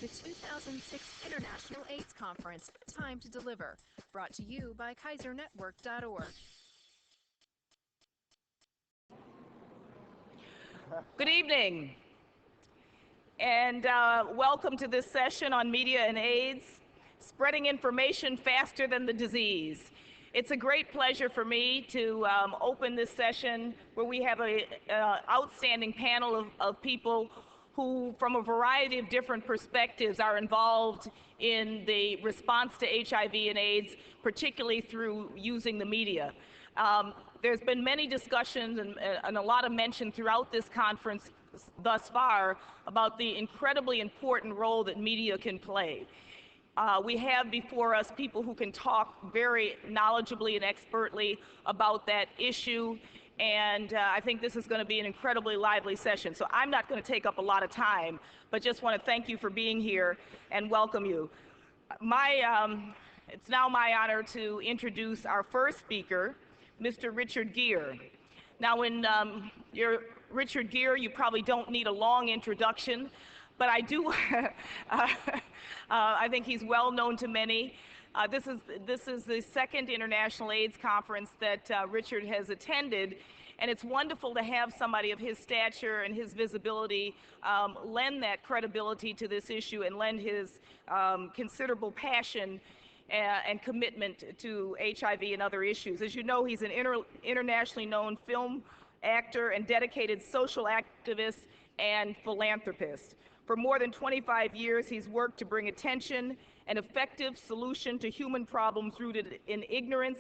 the 2006 International AIDS Conference, Time to Deliver, brought to you by KaiserNetwork.org. Good evening, and welcome to this session on media and AIDS, spreading information faster than the disease. It's a great pleasure for me to open this session where we have an outstanding panel of people who, from a variety of different perspectives, are involved in the response to HIV and AIDS, particularly through using the media. There's been many discussions and a lot of mention throughout this conference thus far about the incredibly important role that media can play. We have before us people who can talk very knowledgeably and expertly about that issue, and I think this is going to be an incredibly lively session. So I'm not going to take up a lot of time, but just want to thank you for being here and welcome you. It's now my honor to introduce our first speaker, Mr. Richard Gere. Now, when you're Richard Gere, you probably don't need a long introduction, but I do. I think he's well known to many. This is the second International AIDS Conference that Richard has attended, and it's wonderful to have somebody of his stature and his visibility lend that credibility to this issue and lend his considerable passion and commitment to HIV and other issues. As you know, he's an internationally known film actor and dedicated social activist and philanthropist. For more than 25 years, he's worked to bring attention and effective solution to human problems rooted in ignorance,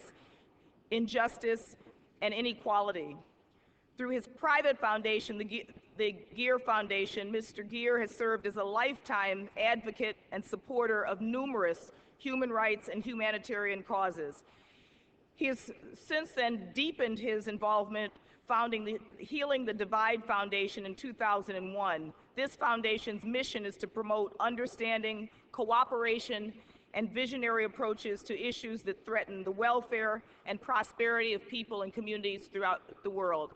injustice, and inequality. Through his private foundation, the Gere Foundation, Mr. Gere has served as a lifetime advocate and supporter of numerous human rights and humanitarian causes. He has since then deepened his involvement founding the Healing the Divide Foundation in 2001. This foundation's mission is to promote understanding, cooperation, and visionary approaches to issues that threaten the welfare and prosperity of people and communities throughout the world.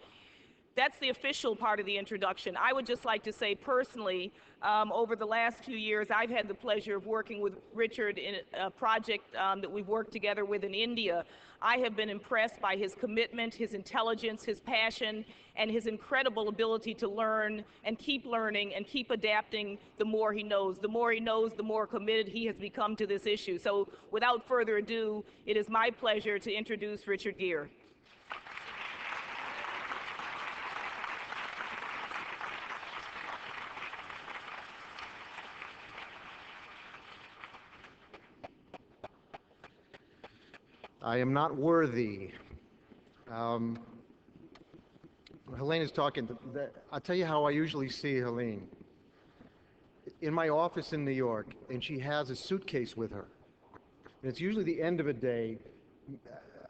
That's the official part of the introduction. I would just like to say personally, over the last few years, I've had the pleasure of working with Richard in a project that we've worked together with in India. I have been impressed by his commitment, his intelligence, his passion, and his incredible ability to learn and keep learning and keep adapting the more he knows. The more he knows, the more committed he has become to this issue. So without further ado, it is my pleasure to introduce Richard Gere. I am not worthy. Helene is talking. I'll tell you how I usually see Helene. In my office in New York, and she has a suitcase with her. And it's usually the end of a day,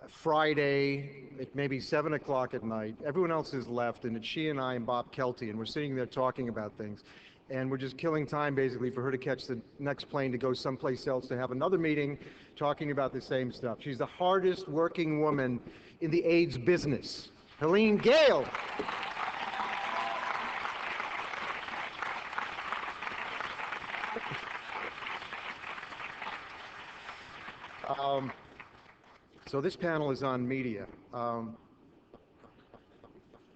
Friday, it may be 7 o'clock at night. Everyone else is left, and it's she and I and Bob Kelty, and we're sitting there talking about things. And we're just killing time, basically, for her to catch the next plane to go someplace else to have another meeting talking about the same stuff. She's the hardest working woman in the AIDS business. Helene Gayle. So this panel is on media.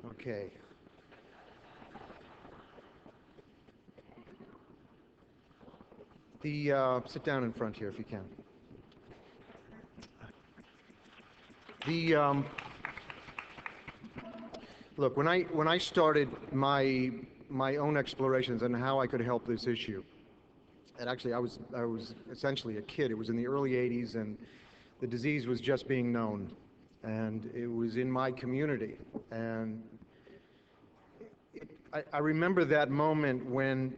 Okay. Sit down in front here if you can. Look, when I started my own explorations on how I could help this issue, and actually I was essentially a kid. It was in the early '80s, and the disease was just being known, and it was in my community. And I remember that moment when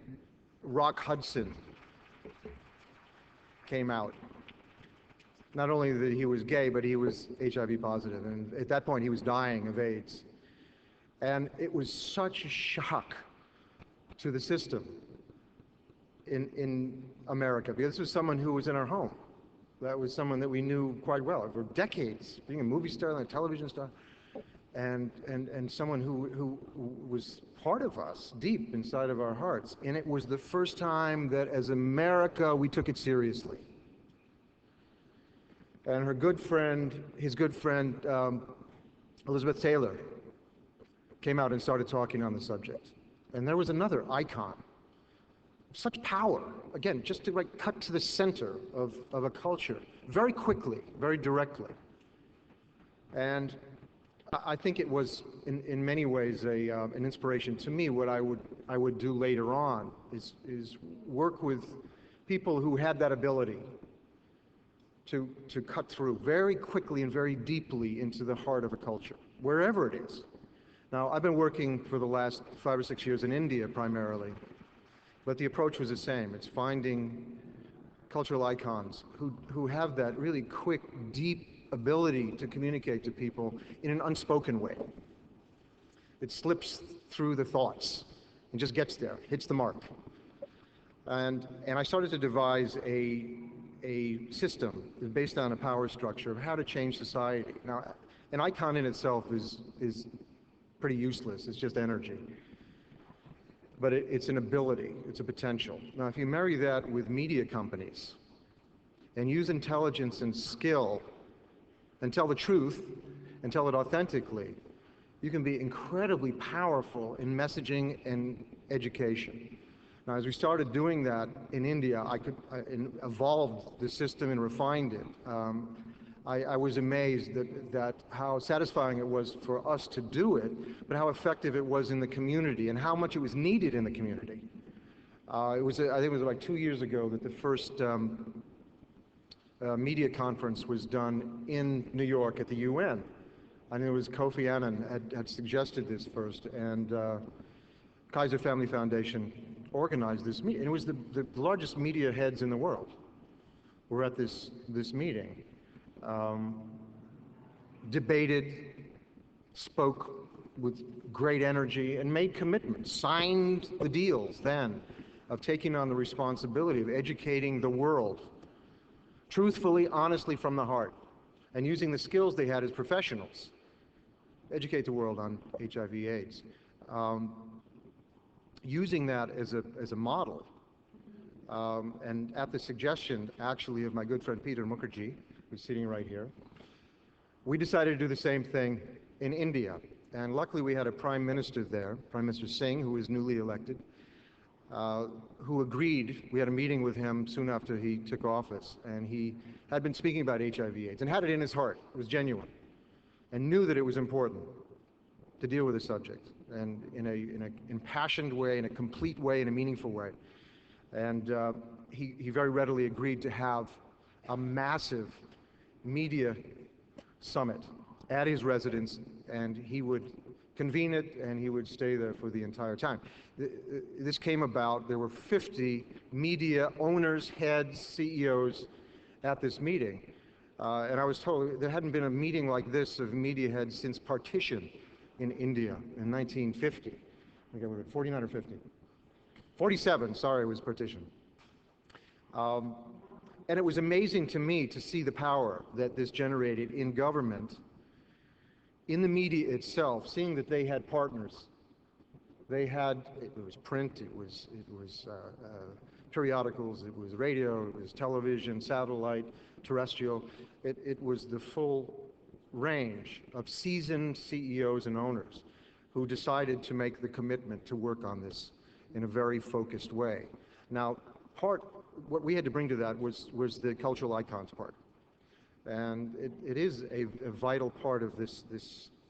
Rock Hudson came out. Not only that he was gay, but he was HIV positive, and at that point he was dying of AIDS. And it was such a shock to the system in America, because this was someone who was in our home. That was someone that we knew quite well for decades, being a movie star and a television star. and someone who was part of us, deep inside of our hearts. And it was the first time that as America we took it seriously. And his good friend, Elizabeth Taylor, came out and started talking on the subject. And there was another icon, such power, again, just to like cut to the center of a culture, very quickly, very directly. And I think it was, in many ways, an inspiration to me. What I would do later on is work with people who had that ability to cut through very quickly and very deeply into the heart of a culture, wherever it is. Now, I've been working for the last 5 or 6 years in India primarily, but the approach was the same. It's finding cultural icons who have that really quick, deep ability to communicate to people in an unspoken way. It slips through the thoughts and just gets there, hits the mark. And I started to devise a system based on a power structure of how to change society. Now, an icon in itself is pretty useless. It's just energy. But it's an ability. It's a potential. Now, if you marry that with media companies and use intelligence and skill and tell the truth and tell it authentically, you can be incredibly powerful in messaging and education. Now, as we started doing that in India, I evolved the system and refined it. I was amazed that how satisfying it was for us to do it, but how effective it was in the community and how much it was needed in the community. I think it was like 2 years ago that the first media conference was done in New York at the UN. I think it was Kofi Annan had suggested this first, and Kaiser Family Foundation organized this meeting. And it was the largest media heads in the world were at this meeting. Debated, spoke with great energy, and made commitments, signed the deals then of taking on the responsibility of educating the world, truthfully, honestly, from the heart, and using the skills they had as professionals, educate the world on HIV/AIDS. Using that as a model, and at the suggestion, actually, of my good friend Peter Mukherjee, who's sitting right here, we decided to do the same thing in India. And luckily we had a prime minister there, Prime Minister Singh, who was newly elected, who agreed. We had a meeting with him soon after he took office, and he had been speaking about HIV/AIDS and had it in his heart. It was genuine, and knew that it was important to deal with the subject, and in an impassioned way, in a complete way, in a meaningful way. And he very readily agreed to have a massive media summit at his residence, and he would convene it, and he would stay there for the entire time. This came about. There were 50 media owners, heads, CEOs at this meeting. And I was told there hadn't been a meeting like this of media heads since partition in India in 1950. I think it was 49 or 50. 47, sorry, it was partition. And it was amazing to me to see the power that this generated in government, in the media itself, seeing that they had partners. They had, it was print, it was periodicals, it was radio, it was television, satellite, terrestrial. It was the full range of seasoned CEOs and owners who decided to make the commitment to work on this in a very focused way. Now, what we had to bring to that was the cultural icons part. And it is a vital part of this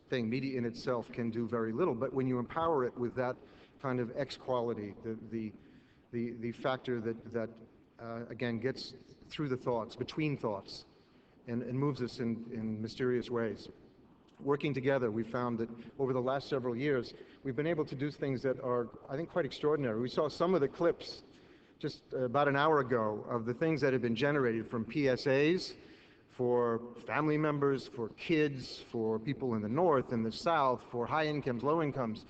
thing. Media in itself can do very little, but when you empower it with that kind of X quality, the factor that again gets through the thoughts, between thoughts, and moves us in mysterious ways. Working together, we found that over the last several years, we've been able to do things that are, I think, quite extraordinary. We saw some of the clips just about an hour ago of the things that have been generated from PSAs for family members, for kids, for people in the north and the south, for high incomes, low incomes,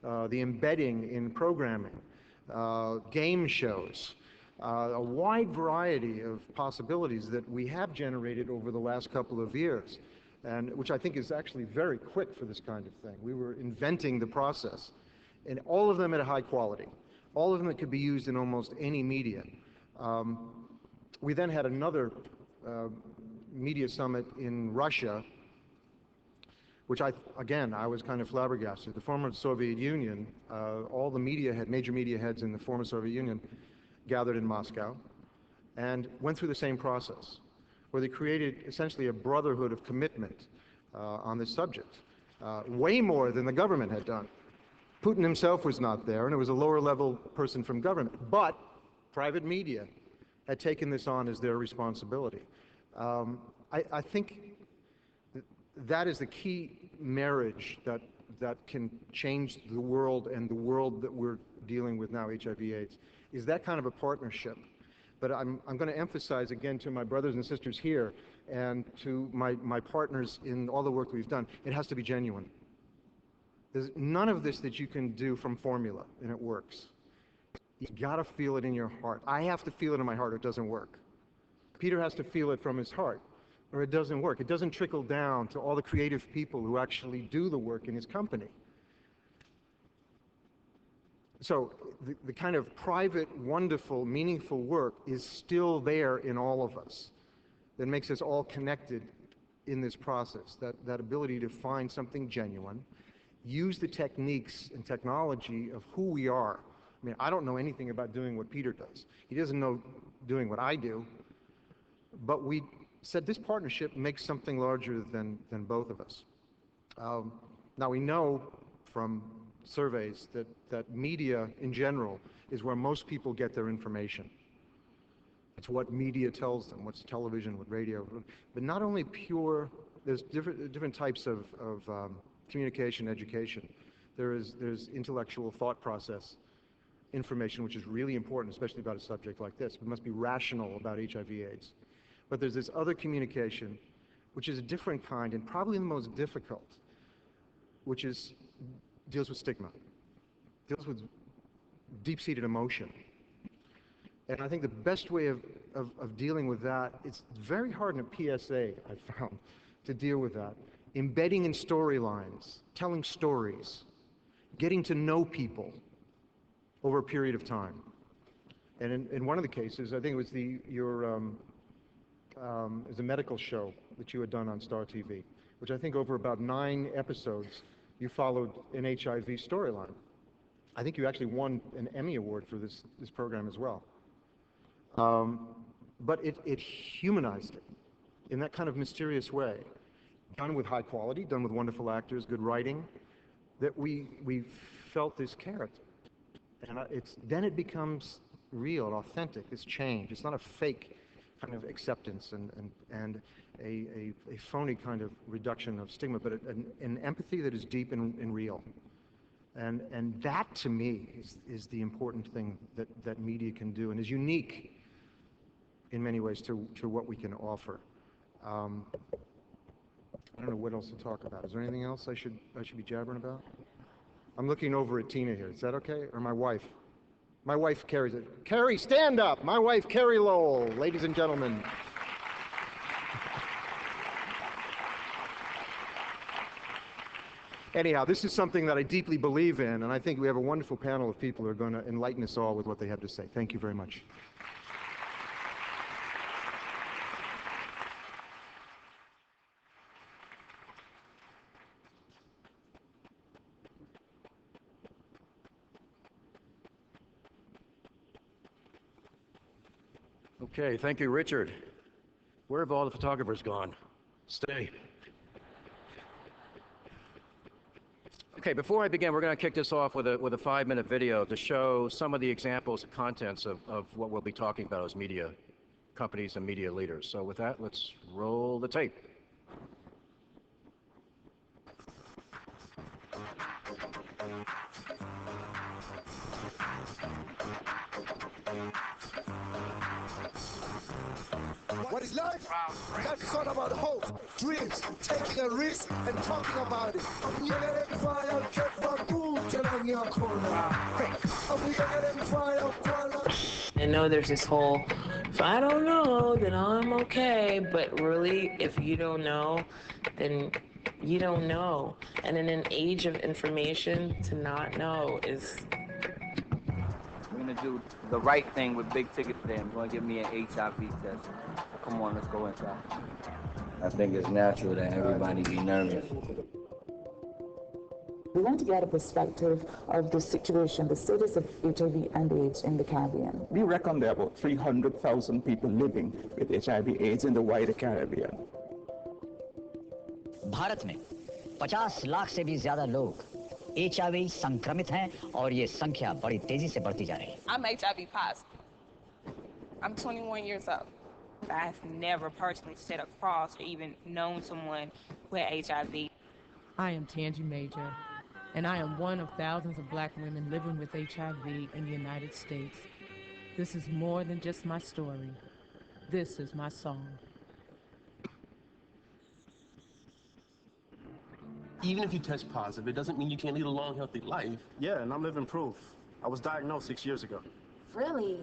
the embedding in programming, game shows, a wide variety of possibilities that we have generated over the last couple of years. and which I think is actually very quick for this kind of thing. We were inventing the process, and all of them at a high quality, all of them that could be used in almost any media. We then had another media summit in Russia, which I was kind of flabbergasted. The former Soviet Union, all the major media heads in the former Soviet Union gathered in Moscow and went through the same process, where they created essentially a brotherhood of commitment on this subject, way more than the government had done. Putin himself was not there, and it was a lower level person from government, but private media had taken this on as their responsibility. I think that is the key marriage that can change the world, and the world that we're dealing with now, HIV/AIDS, is that kind of a partnership. But I'm going to emphasize again to my brothers and sisters here and to my partners in all the work we've done, it has to be genuine. There's none of this that you can do from formula and it works. You gotta feel it in your heart. I have to feel it in my heart or it doesn't work. Peter has to feel it from his heart or it doesn't work. It doesn't trickle down to all the creative people who actually do the work in his company. So the kind of private, wonderful, meaningful work is still there in all of us that makes us all connected in this process, that ability to find something genuine, use the techniques and technology of who we are. I mean, I don't know anything about doing what Peter does. He doesn't know doing what I do, but we said this partnership makes something larger than both of us. Now we know from surveys that media in general is where most people get their information. It's what media tells them, what's television, what radio, but not only pure, there's different types of communication, education. There's intellectual thought process information, which is really important, especially about a subject like this. We must be rational about HIV/AIDS. But there's this other communication, which is a different kind and probably the most difficult, which deals with stigma, deals with deep-seated emotion. And I think the best way of dealing with that, it's very hard in a PSA, I found, to deal with that. Embedding in storylines, telling stories, getting to know people over a period of time. And in one of the cases, I think it was it was a medical show that you had done on Star TV, which I think over about 9 episodes, you followed an HIV storyline. I think you actually won an Emmy Award for this program as well. But it humanized it in that kind of mysterious way, done with high quality, done with wonderful actors, good writing, that we felt this character. And then it becomes real and authentic, this change. It's not a fake kind of acceptance and a phony kind of reduction of stigma, but an empathy that is deep and real. And that, to me, is the important thing that media can do and is unique in many ways to what we can offer. I don't know what else to talk about. Is there anything else I should be jabbering about? I'm looking over at Tina here. Is that okay? Or my wife? My wife carries it. Carrie, stand up! My wife, Carrie Lowell, ladies and gentlemen. Anyhow, this is something that I deeply believe in, and I think we have a wonderful panel of people who are going to enlighten us all with what they have to say. Thank you very much. Okay, thank you, Richard. Where have all the photographers gone? Stay. Okay, before I begin, we're going to kick this off with a 5-minute video to show some of the examples and contents of what we'll be talking about as media companies and media leaders. So with that, let's roll the tape. What is life? Life is all about hope, dreams, taking a risk and talking about it. I know there's this whole If I don't know, then I'm okay. But really, if you don't know, then you don't know. And in an age of information, to not know is... I'm gonna do the right thing with big ticket today. I'm gonna give me an HIV test. Come on, let's go inside. I think it's natural that everybody be nervous. We want to get a perspective of the situation, the status of HIV and AIDS in the Caribbean. We reckon there are about 300,000 people living with HIV/AIDS in the wider Caribbean. Bharat में 50 लाख से भी ज्यादा लोग HIV संक्रमित हैं और ये संख्या बड़ी तेजी से बढ़ती जा रही है। I'm HIV positive. I'm 21 years old. I've never personally sat across or even known someone who had HIV. I am Tangi Major, and I am one of thousands of black women living with HIV in the United States. This is more than just my story. This is my song. Even if you test positive, it doesn't mean you can't lead a long, healthy life. Yeah, and I'm living proof. I was diagnosed 6 years ago. Really?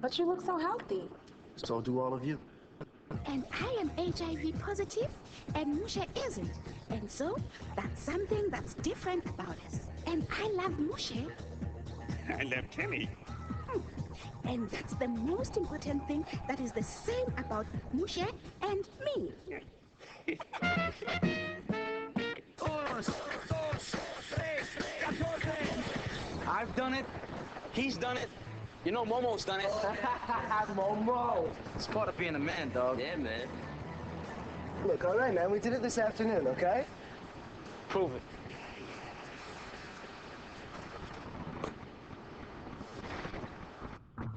But you look so healthy. So do all of you. And I am HIV positive, and Musha isn't. And so, that's something that's different about us. And I love Musha. I love Timmy. And that's the most important thing that is the same about Musha and me. I've done it. He's done it. You know Momo's done it. Momo! It's part of being a man, dog. Yeah, man. Look, all right, man, we did it this afternoon, okay? Prove it.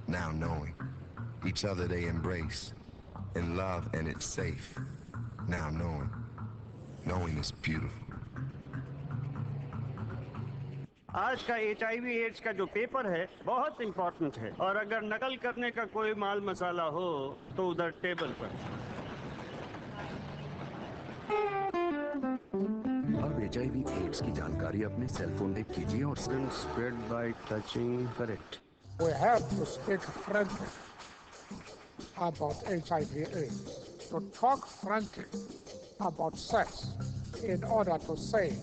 Now knowing each other they embrace in love and it's safe. Now knowing is beautiful. आज का HIV ads का जो paper है बहुत important है और अगर नकल करने का कोई माल मसाला हो तो उधर टेबल पर। अब HIV एड्स की जानकारी अपने सेल फोन में कीजिए और spread by touching, correct. We have to speak frankly about HIV/AIDS, to talk frankly about sex in order to save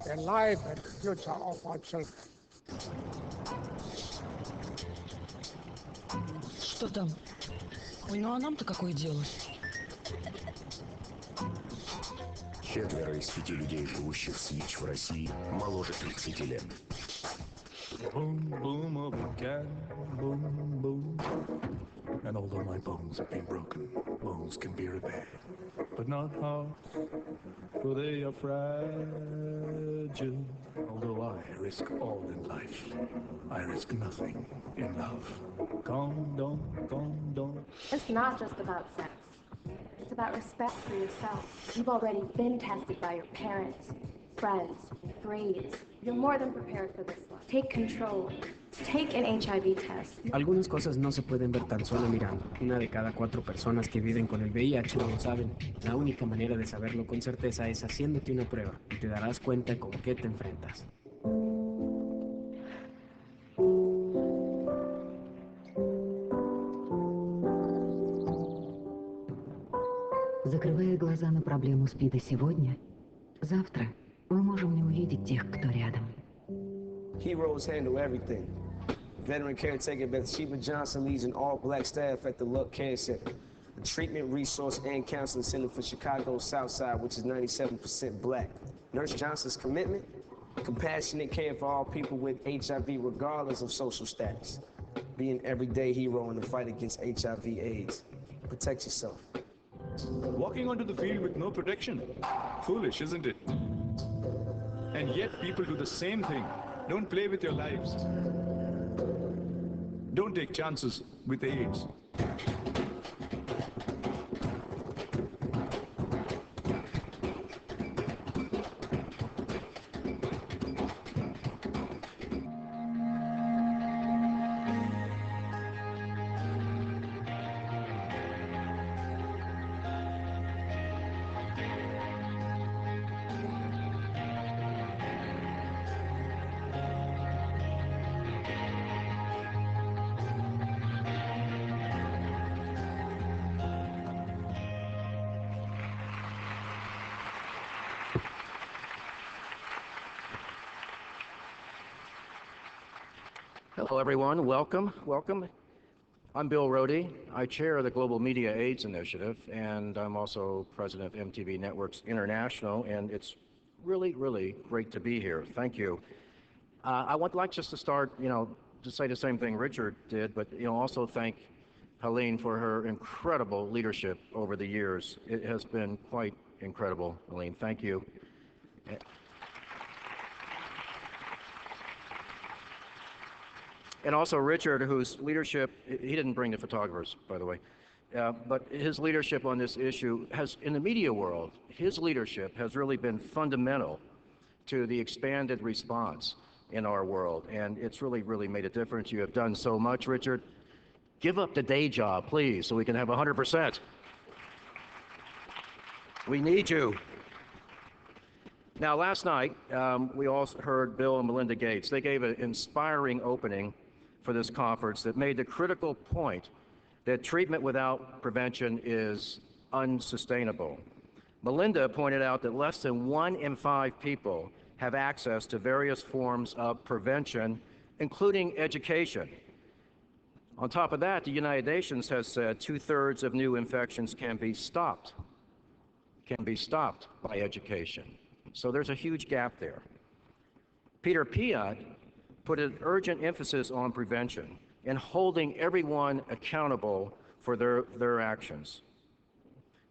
the life and future of our children. Что там? Ой, ну а нам-то какое дело? Четверо из 5 людей, живущих с ВИЧ в России, моложе 30 лет. Boom, boom of a can, boom, boom. And although my bones have been broken, bones can be repaired. But not hearts, for they are fragile. Although I risk all in life, I risk nothing in love. Condom, condom. It's not just about sex. It's about respect for yourself. You've already been tested by your parents, friends, grades. You're more than prepared for this one. Take control. Take an HIV test. Algunas cosas no se pueden ver tan solo mirando. 1 de cada 4 personas que viven con el VIH no lo saben. La única manera de saberlo con certeza es haciéndote una prueba y te darás cuenta con qué te enfrentas. Закрывая глаза на проблему СПИДа сегодня, завтра мы можем не увидеть тех, кто рядом. Heroes handle everything. Veteran caretaker Bathsheba Johnson leads an all-black staff at the Luck Care Center, a treatment, resource, and counseling center for Chicago's South Side, which is 97% black. Nurse Johnson's commitment, compassionate care for all people with HIV regardless of social status. Be an everyday hero in the fight against HIV/AIDS. Protect yourself. Walking onto the field with no protection. Foolish, isn't it? And yet people do the same thing. Don't play with your lives. Don't take chances with AIDS. Hello, everyone. Welcome. Welcome. I'm Bill Rohde. I chair the Global Media AIDS Initiative, and I'm also president of MTV Networks International, and it's really, really great to be here. Thank you. I would like just to start, to say the same thing Richard did, but, also thank Helene for her incredible leadership over the years. It has been quite incredible, Helene. Thank you. And also Richard, whose leadership, he didn't bring the photographers, by the way, but his leadership on this issue has, in the media world, his leadership has really been fundamental to the expanded response in our world. And it's really, really made a difference. You have done so much, Richard. Give up the day job, please, so we can have 100%. We need you. Now, last night, we all heard Bill and Melinda Gates. They gave an inspiring opening for this conference that made the critical point that treatment without prevention is unsustainable. Melinda pointed out that less than 1 in 5 people have access to various forms of prevention, including education. On top of that, the United Nations has said 2/3 of new infections can be stopped by education. So there's a huge gap there. Peter Piot put an urgent emphasis on prevention and holding everyone accountable for their actions.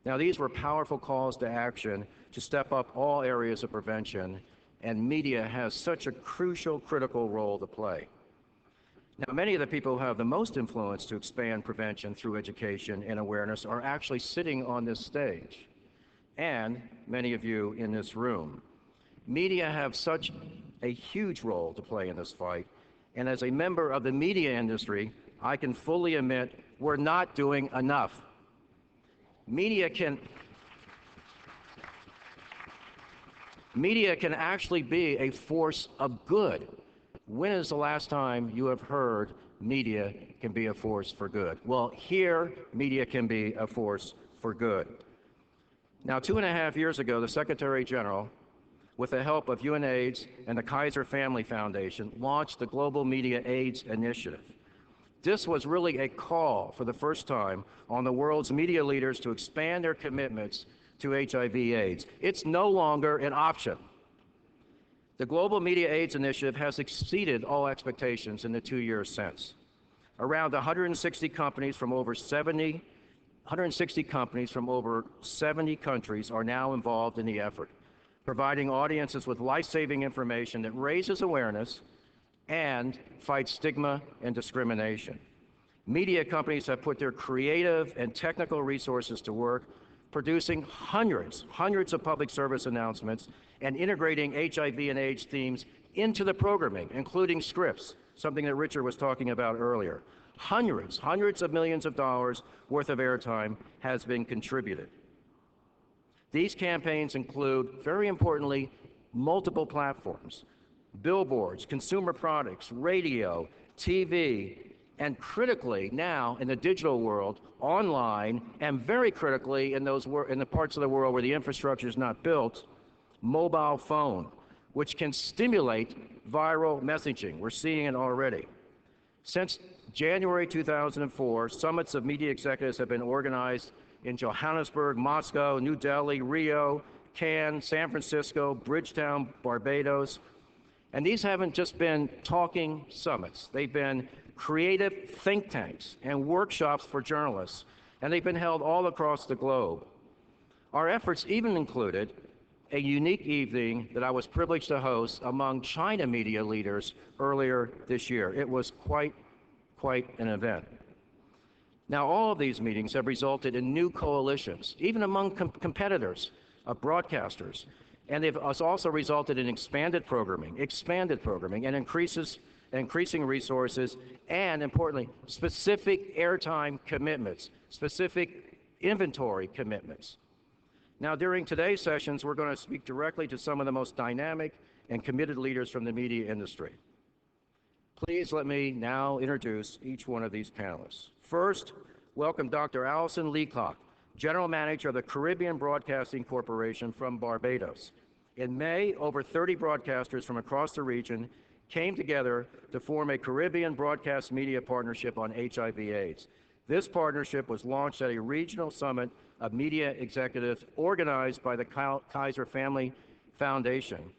Now, these were powerful calls to action to step up all areas of prevention, and media has such a crucial, critical role to play. Now, many of the people who have the most influence to expand prevention through education and awareness are actually sitting on this stage, and many of you in this room. Media have such a huge role to play in this fight, and as a member of the media industry, I can fully admit we're not doing enough. Media can actually be a force of good. When is the last time you have heard media can be a force for good? Well, here, media can be a force for good. Now, 2.5 years ago, the Secretary General, with the help of UNAIDS and the Kaiser Family Foundation, launched the Global Media AIDS Initiative. This was really a call for the first time on the world's media leaders to expand their commitments to HIV/AIDS. It's no longer an option. The Global Media AIDS Initiative has exceeded all expectations in the 2 years since. Around 160 companies from over 70 countries are now involved in the effort, providing audiences with life-saving information that raises awareness and fights stigma and discrimination. Media companies have put their creative and technical resources to work, producing hundreds of public service announcements and integrating HIV and AIDS themes into the programming, including scripts, something that Richard was talking about earlier. Hundreds of millions of dollars worth of airtime has been contributed. These campaigns include, very importantly, multiple platforms: billboards, consumer products, radio, TV, and critically now in the digital world, online, and very critically in the parts of the world where the infrastructure is not built, mobile phone, which can stimulate viral messaging. We're seeing it already. Since January 2004, summits of media executives have been organized in Johannesburg, Moscow, New Delhi, Rio, Cannes, San Francisco, Bridgetown, Barbados. And these haven't just been talking summits. They've been creative think tanks and workshops for journalists, and they've been held all across the globe. Our efforts even included a unique evening that I was privileged to host among China media leaders earlier this year. It was quite an event. Now, all of these meetings have resulted in new coalitions, even among competitors of broadcasters, and they've also resulted in expanded programming, and increasing resources, and importantly, specific airtime commitments, specific inventory commitments. Now, during today's sessions, we're going to speak directly to some of the most dynamic and committed leaders from the media industry. Please let me now introduce each one of these panelists. First, welcome Dr. Alison Leacock, General Manager of the Caribbean Broadcasting Corporation from Barbados. In May, over 30 broadcasters from across the region came together to form a Caribbean broadcast media partnership on HIV/AIDS. This partnership was launched at a regional summit of media executives organized by the Kaiser Family Foundation.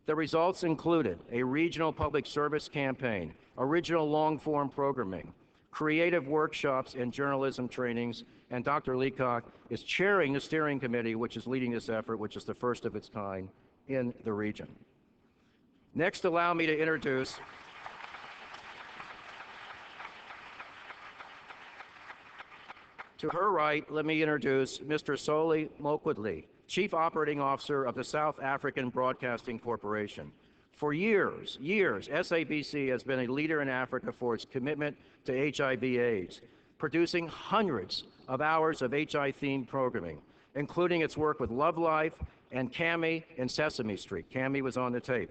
The results included a regional public service campaign, original long-form programming, creative workshops and journalism trainings, and Dr. Leacock is chairing the steering committee which is leading this effort, which is the first of its kind in the region. Next, allow me to introduce to her right, let me introduce Mr. Soli Mokwedli, Chief Operating Officer of the South African Broadcasting Corporation. For years, SABC has been a leader in Africa for its commitment to HIV/AIDS, producing hundreds of hours of HI-themed programming, including its work with Love Life and Cami in Sesame Street. Cami was on the tape.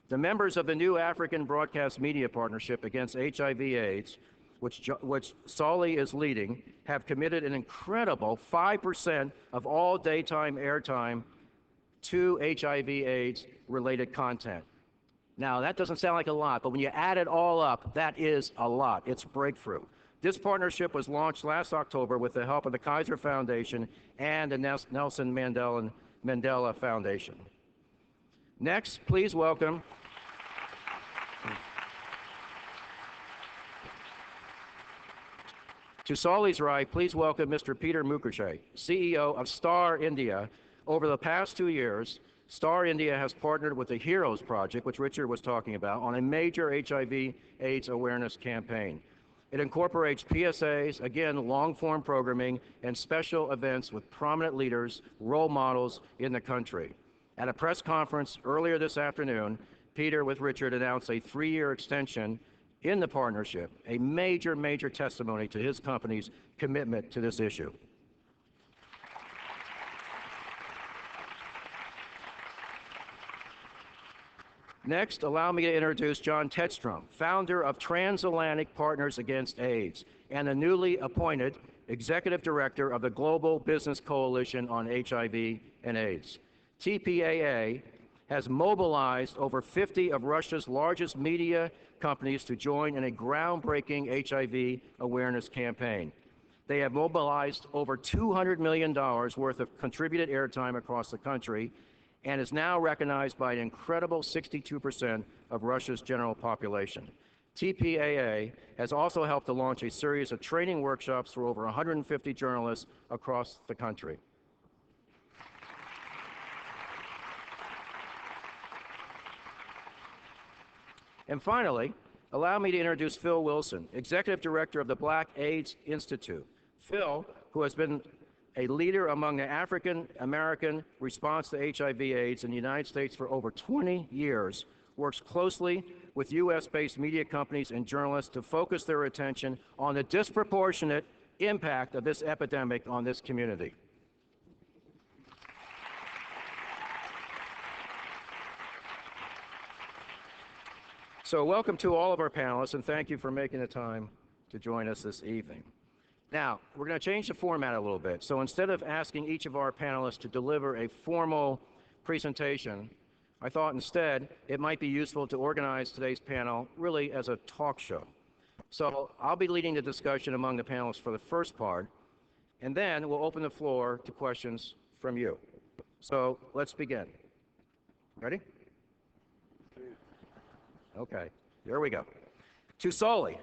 The members of the new African Broadcast Media Partnership Against HIV/AIDS, which Soli is leading, have committed an incredible 5% of all daytime airtime to HIV/AIDS related content. Now, that doesn't sound like a lot, but when you add it all up, that is a lot. It's breakthrough. This partnership was launched last October with the help of the Kaiser Foundation and the Nelson Mandela Foundation. Next, please welcome to Soli's right, please welcome Mr. Peter Mukherjee, CEO of Star India. Over the past 2 years, Star India has partnered with the HEROES Project, which Richard was talking about, on a major HIV/AIDS awareness campaign. It incorporates PSAs, again, long-form programming, and special events with prominent leaders, role models in the country. At a press conference earlier this afternoon, Peter, with Richard, announced a 3-year extension in the partnership, a major testimony to his company's commitment to this issue. Next, allow me to introduce John Tedstrom, founder of Transatlantic Partners Against AIDS and the newly appointed Executive Director of the Global Business Coalition on HIV and AIDS. TPAA has mobilized over 50 of Russia's largest media companies to join in a groundbreaking HIV awareness campaign. They have mobilized over $200 million worth of contributed airtime across the country and is now recognized by an incredible 62% of Russia's general population. TPAA has also helped to launch a series of training workshops for over 150 journalists across the country. And finally, allow me to introduce Phil Wilson, Executive Director of the Black AIDS Institute. Phil, who has been a leader among the African American response to HIV/AIDS in the United States for over 20 years, works closely with U.S.-based media companies and journalists to focus their attention on the disproportionate impact of this epidemic on this community. So welcome to all of our panelists, and thank you for making the time to join us this evening. Now, we're going to change the format a little bit. So instead of asking each of our panelists to deliver a formal presentation, I thought instead it might be useful to organize today's panel really as a talk show. So I'll be leading the discussion among the panelists for the first part, and then we'll open the floor to questions from you. So let's begin. Ready? Okay, here we go. To Soli,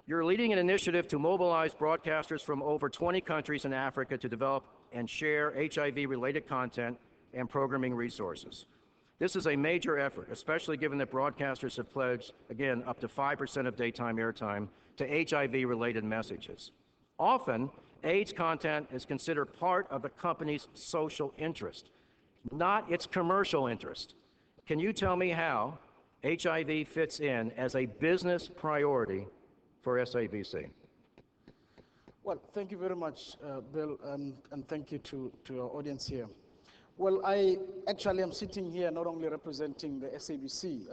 you're leading an initiative to mobilize broadcasters from over 20 countries in Africa to develop and share HIV-related content and programming resources. This is a major effort, especially given that broadcasters have pledged, again, up to 5% of daytime airtime to HIV-related messages. Often, AIDS content is considered part of the company's social interest, not its commercial interest. Can you tell me how HIV fits in as a business priority for SABC? Well, thank you very much, Bill, and thank you to our audience here. Well, I actually am sitting here not only representing the SABC,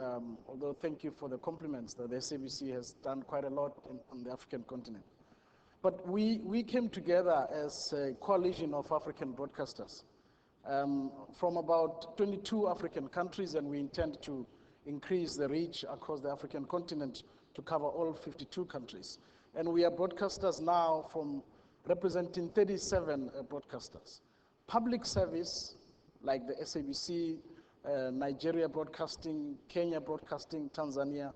although thank you for the compliments that the SABC has done quite a lot on the African continent. But we came together as a coalition of African broadcasters from about 22 African countries, and we intend to increase the reach across the African continent to cover all 52 countries. And we are broadcasters now from representing 37 broadcasters. Public service, like the SABC, Nigeria Broadcasting, Kenya Broadcasting, Tanzania,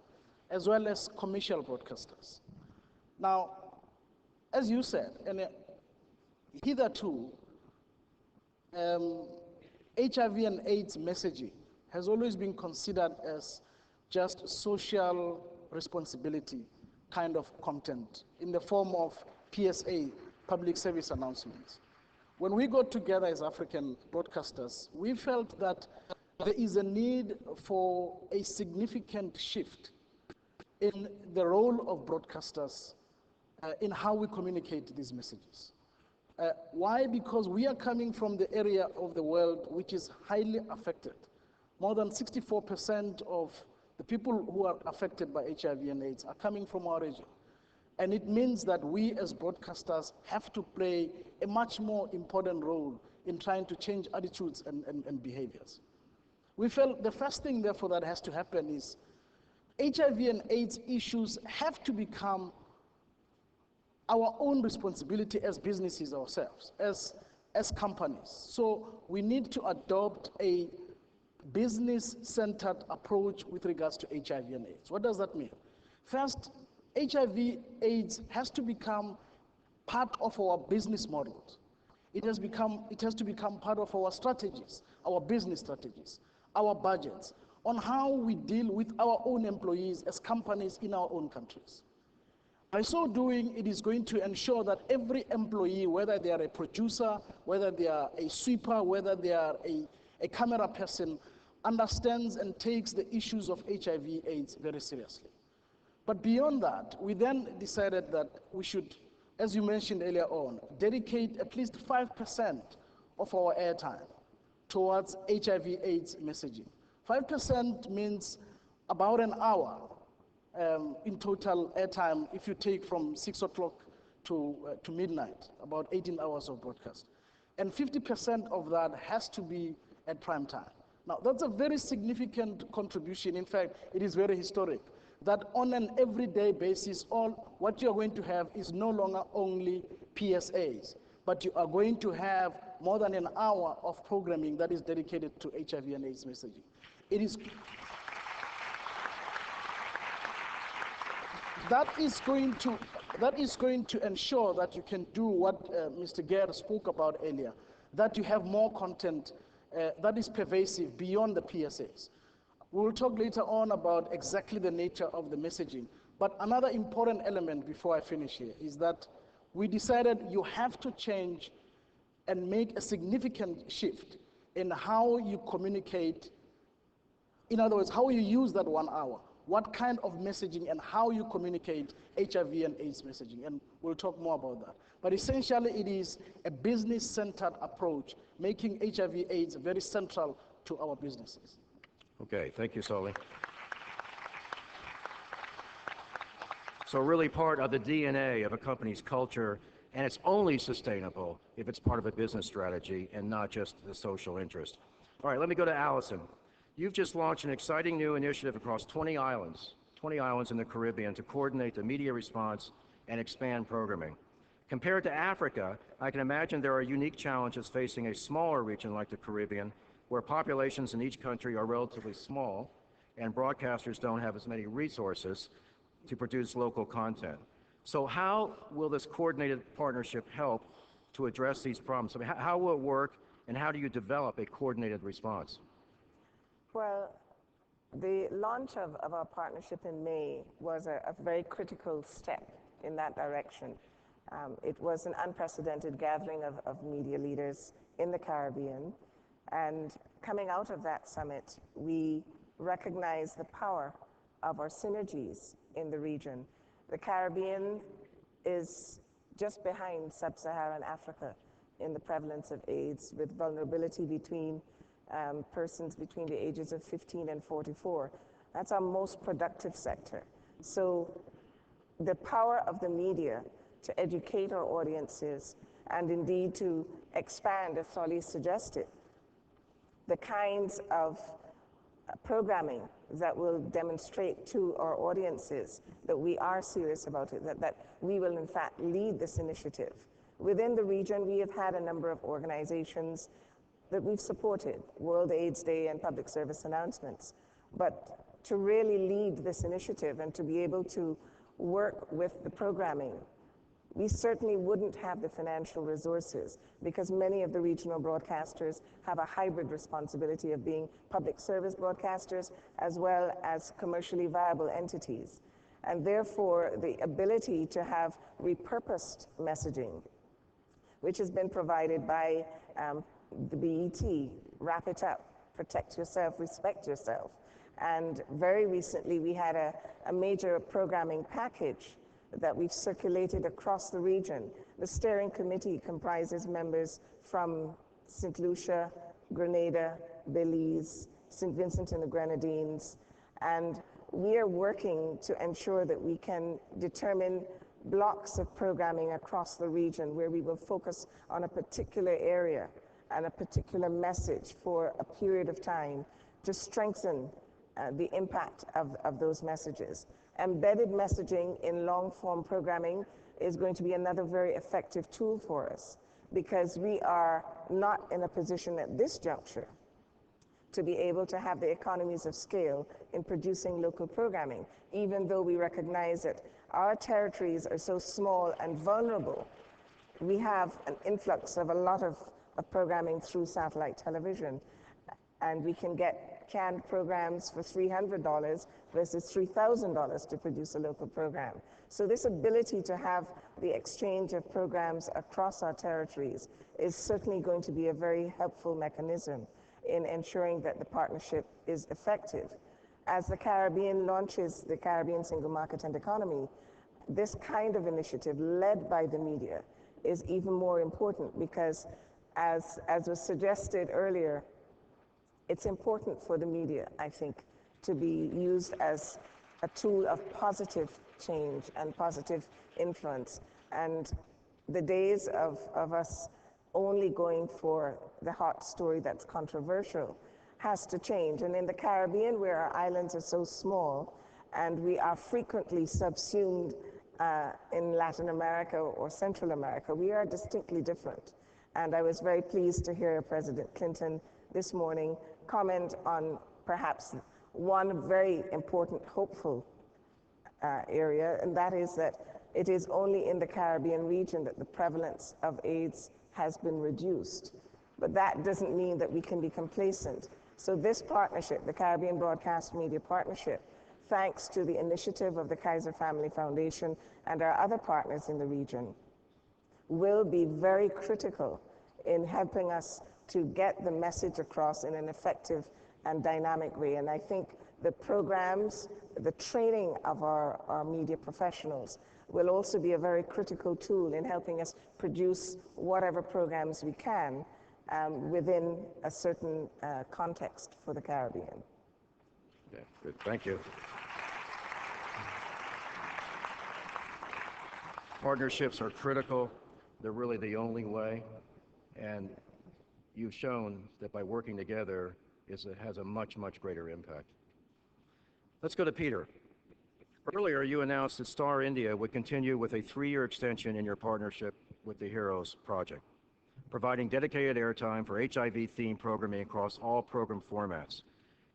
as well as commercial broadcasters. Now, as you said, and hitherto, HIV and AIDS messaging has always been considered as just social responsibility kind of content in the form of PSA, public service announcements. When we got together as African broadcasters, we felt that there is a need for a significant shift in the role of broadcasters in how we communicate these messages. Why? Because we are coming from the area of the world which is highly affected. More than 64% of the people who are affected by HIV and AIDS are coming from our region. And it means that we as broadcasters have to play a much more important role in trying to change attitudes and behaviors. We felt the first thing, therefore, that has to happen is HIV and AIDS issues have to become our own responsibility as businesses ourselves, as companies. So we need to adopt a business-centered approach with regards to HIV and AIDS. What does that mean? First, HIV AIDS has to become part of our business models. It has to become part of our strategies, our business strategies, our budgets, on how we deal with our own employees as companies in our own countries. By so doing, it is going to ensure that every employee, whether they are a producer, whether they are a sweeper, whether they are a camera person, understands and takes the issues of HIV/AIDS very seriously. But beyond that, we then decided that we should, as you mentioned earlier on, dedicate at least 5% of our airtime towards HIV/AIDS messaging. 5% means about an hour in total airtime if you take from 6 o'clock to midnight, about 18 hours of broadcast. And 50% of that has to be at prime time. Now, that's a very significant contribution. In fact, it is very historic, that on an everyday basis, what you're going to have is no longer only PSAs, but you are going to have more than an hour of programming that is dedicated to HIV and AIDS messaging. That is going to ensure that you can do what Mr. Gere spoke about earlier, that you have more content that is pervasive beyond the PSAs. We will talk later on about exactly the nature of the messaging. But another important element before I finish here is that we decided you have to change and make a significant shift in how you communicate. In other words, how you use that 1 hour, what kind of messaging and how you communicate HIV and AIDS messaging. And we'll talk more about that. But essentially, it is a business-centered approach, making HIV/AIDS very central to our businesses. Okay, thank you, Soli. So really part of the DNA of a company's culture, and it's only sustainable if it's part of a business strategy and not just the social interest. All right, let me go to Allison. You've just launched an exciting new initiative across 20 islands in the Caribbean to coordinate the media response and expand programming. Compared to Africa, I can imagine there are unique challenges facing a smaller region like the Caribbean, where populations in each country are relatively small and broadcasters don't have as many resources to produce local content. So how will this coordinated partnership help to address these problems? I mean, how will it work, and how do you develop a coordinated response? Well, the launch of our partnership in May was a very critical step in that direction. It was an unprecedented gathering of media leaders in the Caribbean. And coming out of that summit, we recognized the power of our synergies in the region. The Caribbean is just behind sub-Saharan Africa in the prevalence of AIDS, with vulnerability between persons between the ages of 15 and 44. That's our most productive sector. So the power of the media to educate our audiences and indeed to expand, as Soli suggested, the kinds of programming that will demonstrate to our audiences that we are serious about it, that we will in fact lead this initiative. Within the region, we have had a number of organizations that we've supported, World AIDS Day and public service announcements. But to really lead this initiative and to be able to work with the programming, we certainly wouldn't have the financial resources because many of the regional broadcasters have a hybrid responsibility of being public service broadcasters as well as commercially viable entities. And therefore, the ability to have repurposed messaging, which has been provided by the BET, Wrap It Up, Protect Yourself, Respect Yourself. And very recently, we had a major programming package that we've circulated across the region. The steering committee comprises members from St. Lucia, Grenada, Belize, St. Vincent and the Grenadines, and we are working to ensure that we can determine blocks of programming across the region where we will focus on a particular area and a particular message for a period of time to strengthen the impact of those messages. Embedded messaging in long-form programming is going to be another very effective tool for us because we are not in a position at this juncture to be able to have the economies of scale in producing local programming, even though we recognize that our territories are so small and vulnerable. We have an influx of a lot of programming through satellite television, and we can get canned programs for $300 versus $3,000 to produce a local program. So this ability to have the exchange of programs across our territories is certainly going to be a very helpful mechanism in ensuring that the partnership is effective. As the Caribbean launches the Caribbean Single Market and Economy, this kind of initiative led by the media is even more important because as was suggested earlier, it's important for the media, I think, to be used as a tool of positive change and positive influence. And the days of us only going for the hot story that's controversial has to change. And in the Caribbean, where our islands are so small and we are frequently subsumed in Latin America or Central America, we are distinctly different. And I was very pleased to hear President Clinton this morning comment on perhaps one very important, hopeful area, and that is that it is only in the Caribbean region that the prevalence of AIDS has been reduced. But that doesn't mean that we can be complacent. So this partnership, the Caribbean Broadcast Media Partnership, thanks to the initiative of the Kaiser Family Foundation and our other partners in the region, will be very critical in helping us to get the message across in an effective and dynamic way. And I think the programs, the training of our media professionals will also be a very critical tool in helping us produce whatever programs we can within a certain context for the Caribbean. Yeah, good. Thank you. Partnerships are critical. They're really the only way. And you've shown that by working together, it has a much, much greater impact. Let's go to Peter. Earlier, you announced that Star India would continue with a 3-year extension in your partnership with the Heroes Project, providing dedicated airtime for HIV-themed programming across all program formats.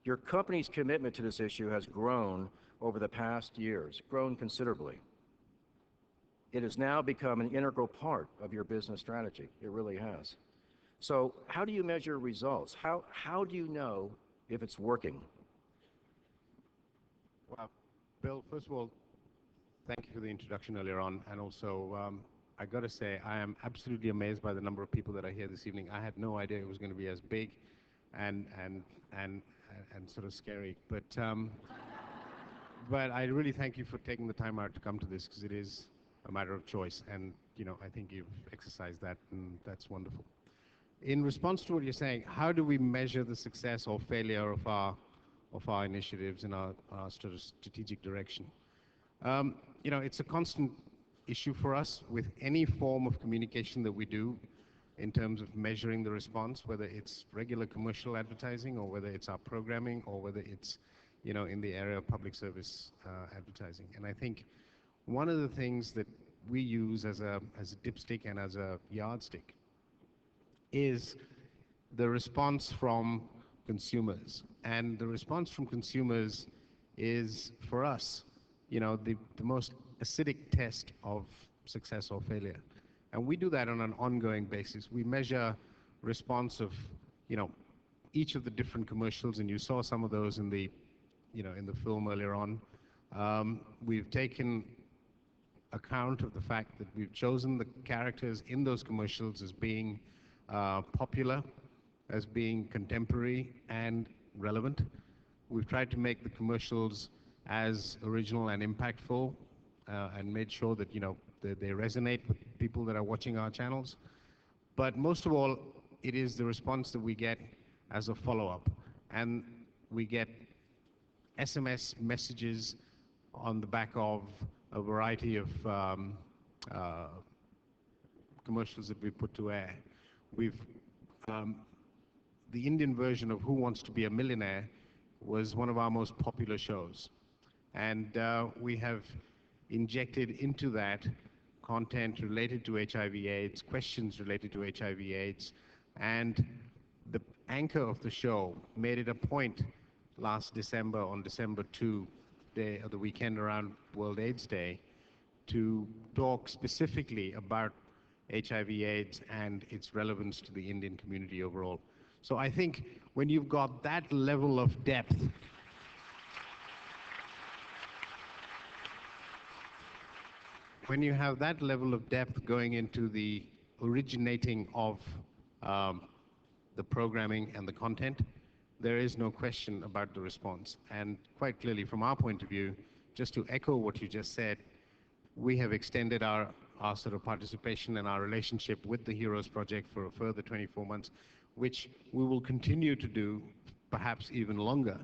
Your company's commitment to this issue has grown over the past years, grown considerably. It has now become an integral part of your business strategy. It really has. So how do you measure results? How do you know if it's working? Well, Bill, first of all, thank you for the introduction earlier on. And also, I got to say, I am absolutely amazed by the number of people that are here this evening. I had no idea it was going to be as big and sort of scary. But I really thank you for taking the time out to come to this, because it is a matter of choice. And, you know, I think you've exercised that, and that's wonderful. In response to what you're saying, how do we measure the success or failure of our initiatives in our strategic direction? You know, it's a constant issue for us with any form of communication that we do. in terms of measuring the response, whether it's regular commercial advertising or whether it's our programming or whether it's, in the area of public service advertising. And I think one of the things that we use as a dipstick and as a yardstick is the response from consumers. And the response from consumers is, for us, the most acidic test of success or failure. And we do that on an ongoing basis. We measure response of, each of the different commercials, and you saw some of those in the, in the film earlier on. We've taken account of the fact that we've chosen the characters in those commercials as being popular, as being contemporary and relevant. We've tried to make the commercials as original and impactful, and made sure that they resonate with people that are watching our channels. But most of all, it is the response that we get as a follow-up, and we get SMS messages on the back of a variety of commercials that we put to air. The Indian version of Who Wants to Be a Millionaire was one of our most popular shows. And we have injected into that content related to HIV/AIDS, questions related to HIV/AIDS, and the anchor of the show made it a point last December, on December 2, the weekend around World AIDS Day, to talk specifically about HIV/AIDS and its relevance to the Indian community overall. So I think when you've got that level of depth, when you have that level of depth going into the originating of the programming and the content, there is no question about the response. And quite clearly, from our point of view, just to echo what you just said, we have extended our sort of participation and our relationship with the Heroes Project for a further 24 months, which we will continue to do perhaps even longer.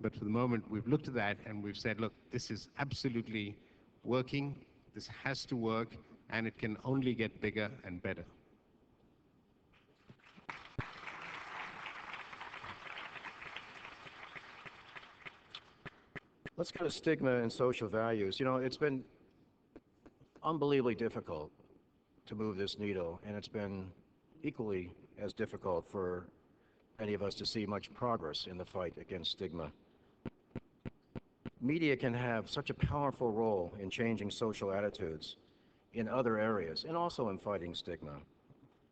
But for the moment, we've looked at that and we've said, look, this is absolutely working, this has to work, and it can only get bigger and better. Let's go to stigma and social values. It's been unbelievably difficult to move this needle, and it's been equally as difficult for any of us to see much progress in the fight against stigma. Media can have such a powerful role in changing social attitudes in other areas and also in fighting stigma.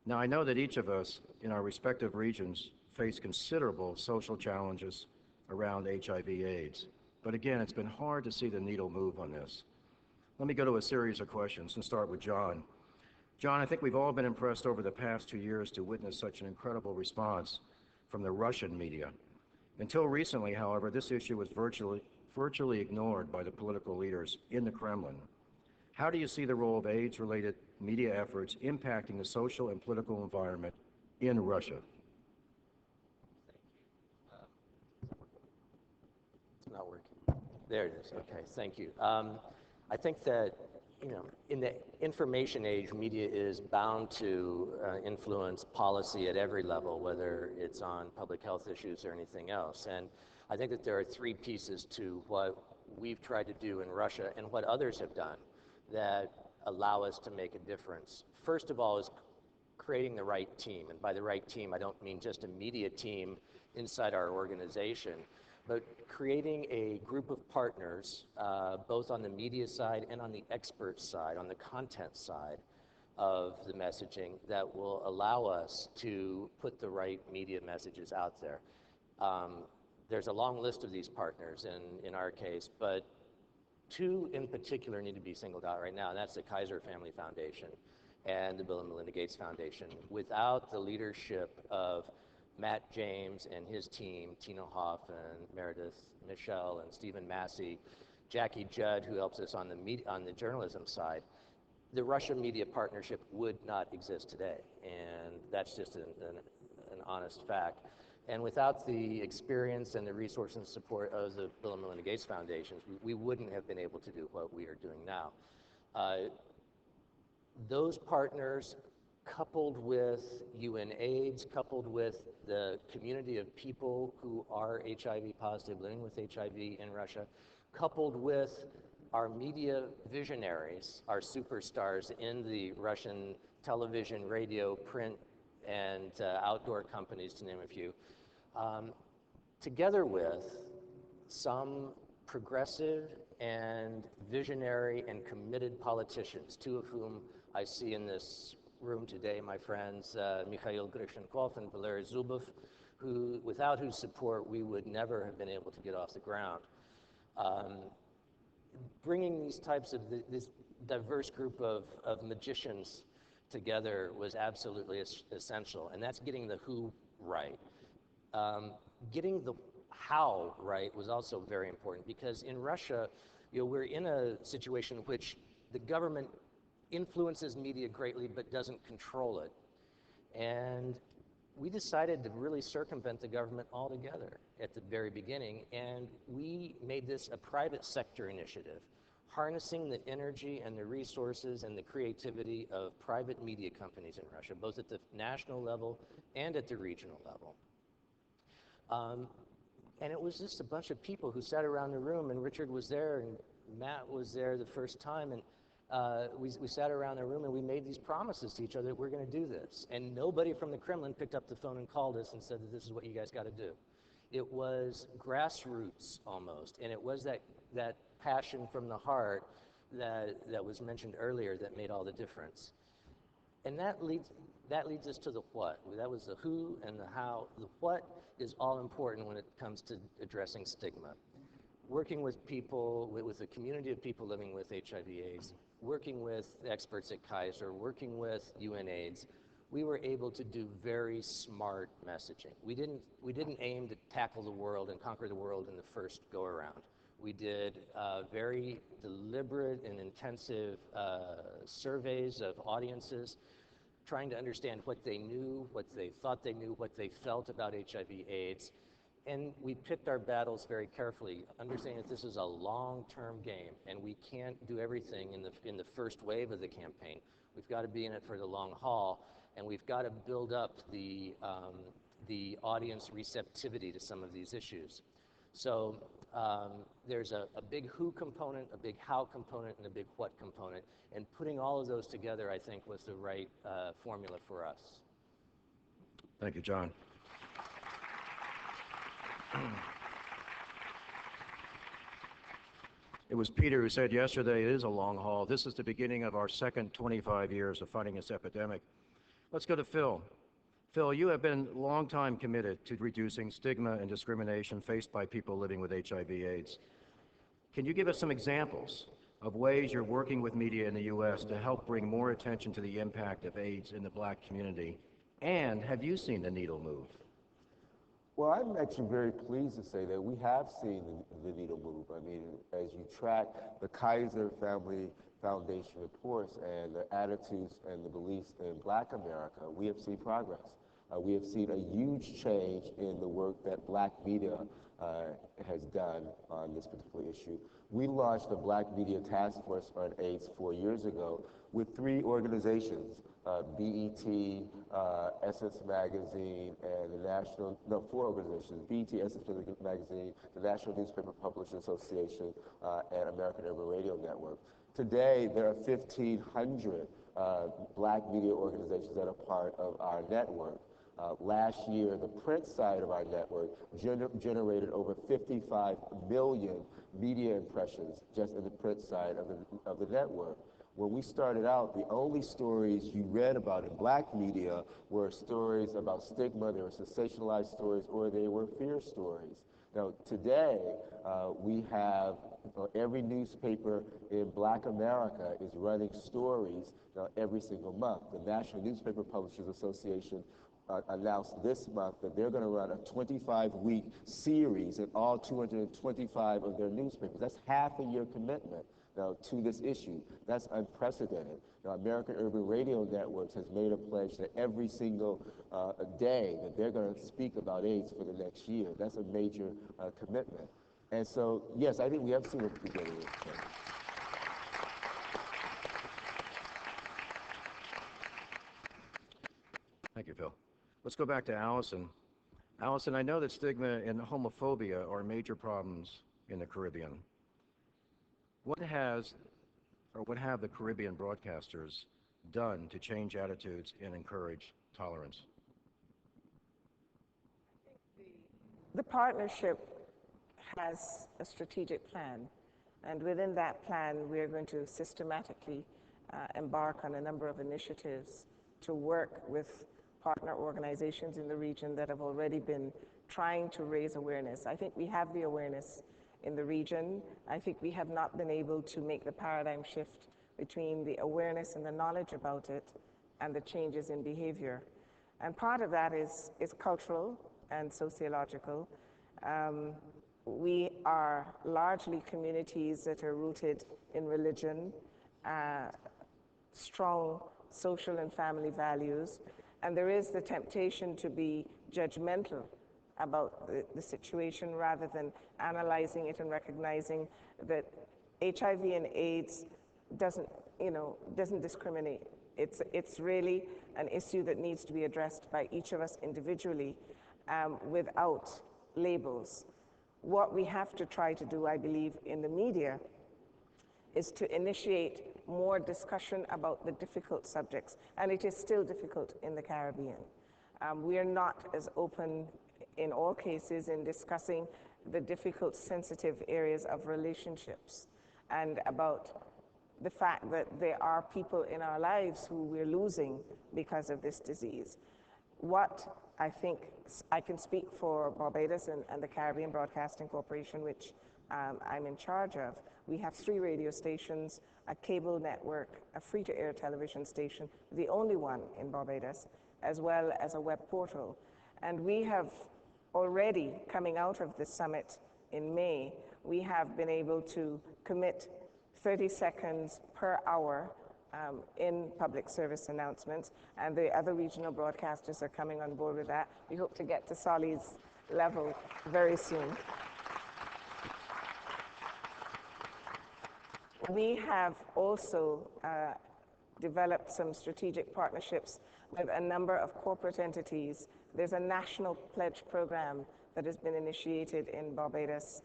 Now, I know that each of us in our respective regions face considerable social challenges around HIV/AIDS. But again, it's been hard to see the needle move on this. Let me go to a series of questions and start with John. John, I think we've all been impressed over the past 2 years to witness such an incredible response from the Russian media. Until recently, however, this issue was virtually ignored by the political leaders in the Kremlin. How do you see the role of AIDS-related media efforts impacting the social and political environment in Russia? It's not working. There it is. Okay, thank you. I think that, in the information age, media is bound to influence policy at every level, whether it's on public health issues or anything else. And I think that there are three pieces to what we've tried to do in Russia and what others have done that allow us to make a difference. First of all is creating the right team. And by the right team, I don't mean just a media team inside our organization, but creating a group of partners, both on the media side and on the expert side, on the content side of the messaging, that will allow us to put the right media messages out there. There's a long list of these partners in our case, but two in particular need to be singled out right now, and that's the Kaiser Family Foundation and the Bill and Melinda Gates Foundation. Without the leadership of Matt James and his team, Tina Hoff and Meredith Michelle and Stephen Massey, Jackie Judd, who helps us on the journalism side, the Russia Media Partnership would not exist today. And that's just an honest fact. And without the experience and the resources and support of the Bill and Melinda Gates Foundations, we wouldn't have been able to do what we are doing now. Those partners coupled with UNAIDS, coupled with the community of people who are HIV positive, living with HIV in Russia, coupled with our media visionaries, our superstars in the Russian television, radio, print, and outdoor companies, to name a few, together with some progressive and visionary and committed politicians, two of whom I see in this room today, my friends, Mikhail Grishchenkov and Valery Zubov, who, without whose support we would never have been able to get off the ground. Bringing these types of, this diverse group of magicians together was absolutely essential, and that's getting the who right. Getting the how right was also very important, because in Russia, we're in a situation in which the government influences media greatly but doesn't control it. And we decided to really circumvent the government altogether at the very beginning, and we made this a private sector initiative, harnessing the energy and the resources and the creativity of private media companies in Russia, both at the national level and at the regional level. And it was just a bunch of people who sat around the room, and Richard was there, and Matt was there the first time, and we sat around the room and we made these promises to each other that we're going to do this. And nobody from the Kremlin picked up the phone and called us and said that this is what you guys got to do. It was grassroots almost, and it was that passion from the heart that was mentioned earlier that made all the difference. And that leads us to the what. That was the who and the how. The what is all important when it comes to addressing stigma. Working with people, with a community of people living with HIV/AIDS, working with experts at Kaiser, working with UNAIDS, we were able to do very smart messaging. We didn't aim to tackle the world and conquer the world in the first go around. We did very deliberate and intensive surveys of audiences, trying to understand what they knew, what they thought they knew, what they felt about HIV/AIDS. And we picked our battles very carefully, understanding that this is a long-term game, and we can't do everything in the first wave of the campaign. We've got to be in it for the long haul, and we've got to build up the audience receptivity to some of these issues. So there's a big who component, a big how component, and a big what component. And putting all of those together, I think, was the right formula for us. Thank you, John. It was Peter who said yesterday, it is a long haul. This is the beginning of our second 25 years of fighting this epidemic. Let's go to Phil. Phil, you have been long time committed to reducing stigma and discrimination faced by people living with HIV/AIDS. Can you give us some examples of ways you're working with media in the U.S. to help bring more attention to the impact of AIDS in the Black community? And have you seen the needle move? Well, I'm actually very pleased to say that we have seen the needle move. I mean, as you track the Kaiser Family Foundation reports and the attitudes and the beliefs in Black America, we have seen progress. We have seen a huge change in the work that Black media has done on this particular issue. We launched the Black Media Task Force on AIDS 4 years ago with 3 organizations, BET, Essence Magazine, and the 4 organizations, BET, Essence Magazine, the National Newspaper Publishers Association, and American Urban Radio Network. Today, there are 1,500 Black media organizations that are part of our network. Last year, the print side of our network generated over 55 million media impressions just in the print side of the network. When we started out, the only stories you read about in Black media were stories about stigma, they were sensationalized stories, or they were fear stories. Now, today, we have every newspaper in Black America is running stories every single month. The National Newspaper Publishers Association announced this month that they're going to run a 25-week series in all 225 of their newspapers. That's half a year commitment to this issue. That's unprecedented. American Urban Radio Networks has made a pledge that every single day that they're going to speak about AIDS for the next year. That's a major commitment. And so, yes, I think we have seen a beginning of change. Let's go back to Allison. Allison, I know that stigma and homophobia are major problems in the Caribbean. What has, or what have the Caribbean broadcasters done to change attitudes and encourage tolerance? The partnership has a strategic plan, and within that plan, we are going to systematically embark on a number of initiatives to work with partner organizations in the region that have already been trying to raise awareness. I think we have the awareness in the region. I think we have not been able to make the paradigm shift between the awareness and the knowledge about it and the changes in behavior. And part of that is cultural and sociological. We are largely communities that are rooted in religion, strong social and family values, and there is the temptation to be judgmental about the situation rather than analyzing it and recognizing that HIV and AIDS doesn't discriminate. It's really an issue that needs to be addressed by each of us individually without labels. What we have to try to do, I believe, in the media is to initiate more discussion about the difficult subjects, and it is still difficult in the Caribbean. We are not as open in all cases in discussing the difficult, sensitive areas of relationships and about the fact that there are people in our lives who we're losing because of this disease. What I think I can speak for Barbados and the Caribbean Broadcasting Corporation, which I'm in charge of. We have 3 radio stations, a cable network, a free-to-air television station, the only one in Barbados, as well as a web portal. And we have already, coming out of the summit in May, we have been able to commit 30 seconds per hour in public service announcements, and the other regional broadcasters are coming on board with that. We hope to get to Solly's level very soon. We have also developed some strategic partnerships with a number of corporate entities. There's a national pledge program that has been initiated in Barbados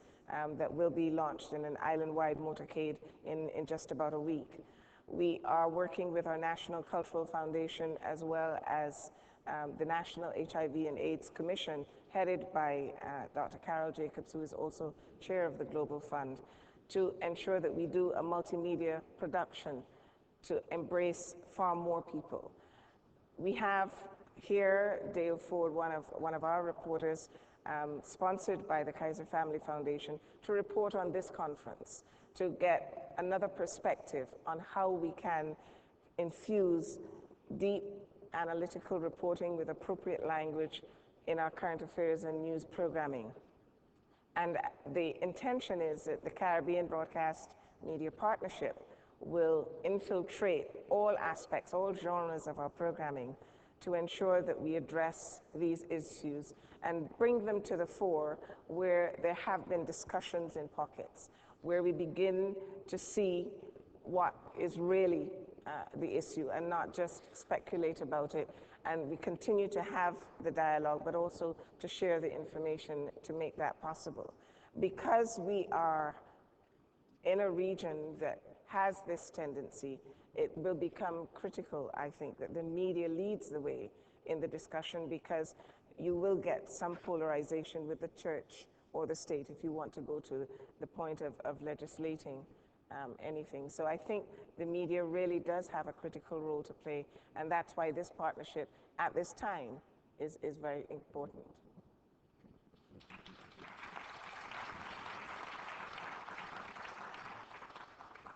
that will be launched in an island-wide motorcade in just about a week. We are working with our National Cultural Foundation as well as the National HIV and AIDS Commission, headed by Dr. Carol Jacobs, who is also chair of the Global Fund, to ensure that we do a multimedia production to embrace far more people. We have here Dale Ford, one of our reporters, sponsored by the Kaiser Family Foundation, to report on this conference, to get another perspective on how we can infuse deep analytical reporting with appropriate language in our current affairs and news programming. And the intention is that the Caribbean Broadcast Media Partnership will infiltrate all aspects, all genres of our programming to ensure that we address these issues and bring them to the fore where there have been discussions in pockets, where we begin to see what is really the issue and not just speculate about it. And we continue to have the dialogue, but also to share the information to make that possible. Because we are in a region that has this tendency, it will become critical, I think, that the media leads the way in the discussion, because you will get some polarization with the church or the state if you want to go to the point of legislating anything. So I think the media really does have a critical role to play, and that's why this partnership at this time is very important.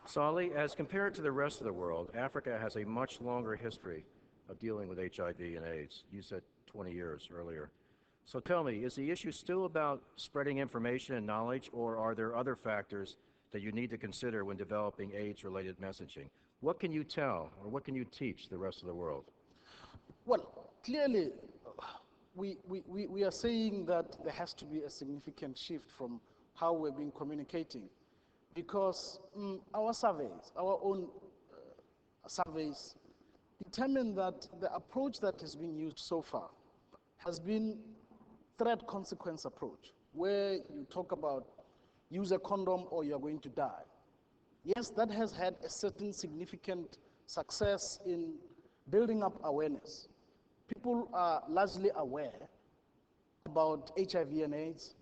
Solly, as compared to the rest of the world, Africa has a much longer history of dealing with HIV and AIDS. You said 20 years earlier. So tell me, is the issue still about spreading information and knowledge, or are there other factors that you need to consider when developing AIDS-related messaging? What can you tell, or what can you teach the rest of the world? Well, clearly, we are saying that there has to be a significant shift from how we've been communicating, because our surveys, our own surveys, determine that the approach that has been used so far has been threat consequence approach, where you talk about use a condom or you're going to die. Yes, that has had a certain significant success in building up awareness. People are largely aware about HIV and AIDS.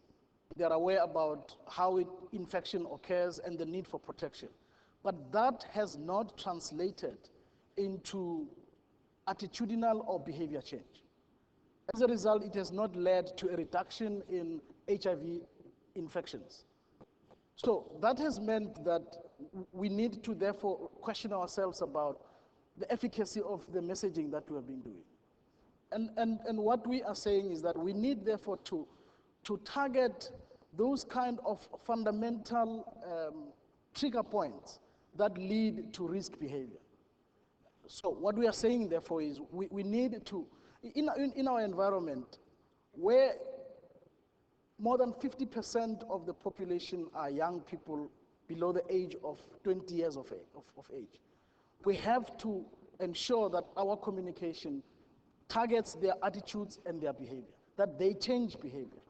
They're aware about how infection occurs and the need for protection. But that has not translated into attitudinal or behavior change. As a result, it has not led to a reduction in HIV infections. So that has meant that we need to therefore question ourselves about the efficacy of the messaging that we have been doing. And what we are saying is that we need therefore to target those kind of fundamental trigger points that lead to risk behavior. So what we are saying therefore is we need to, in our environment, where more than 50% of the population are young people below the age of 20 years of age. We have to ensure that our communication targets their attitudes and their behavior, that they change behavior.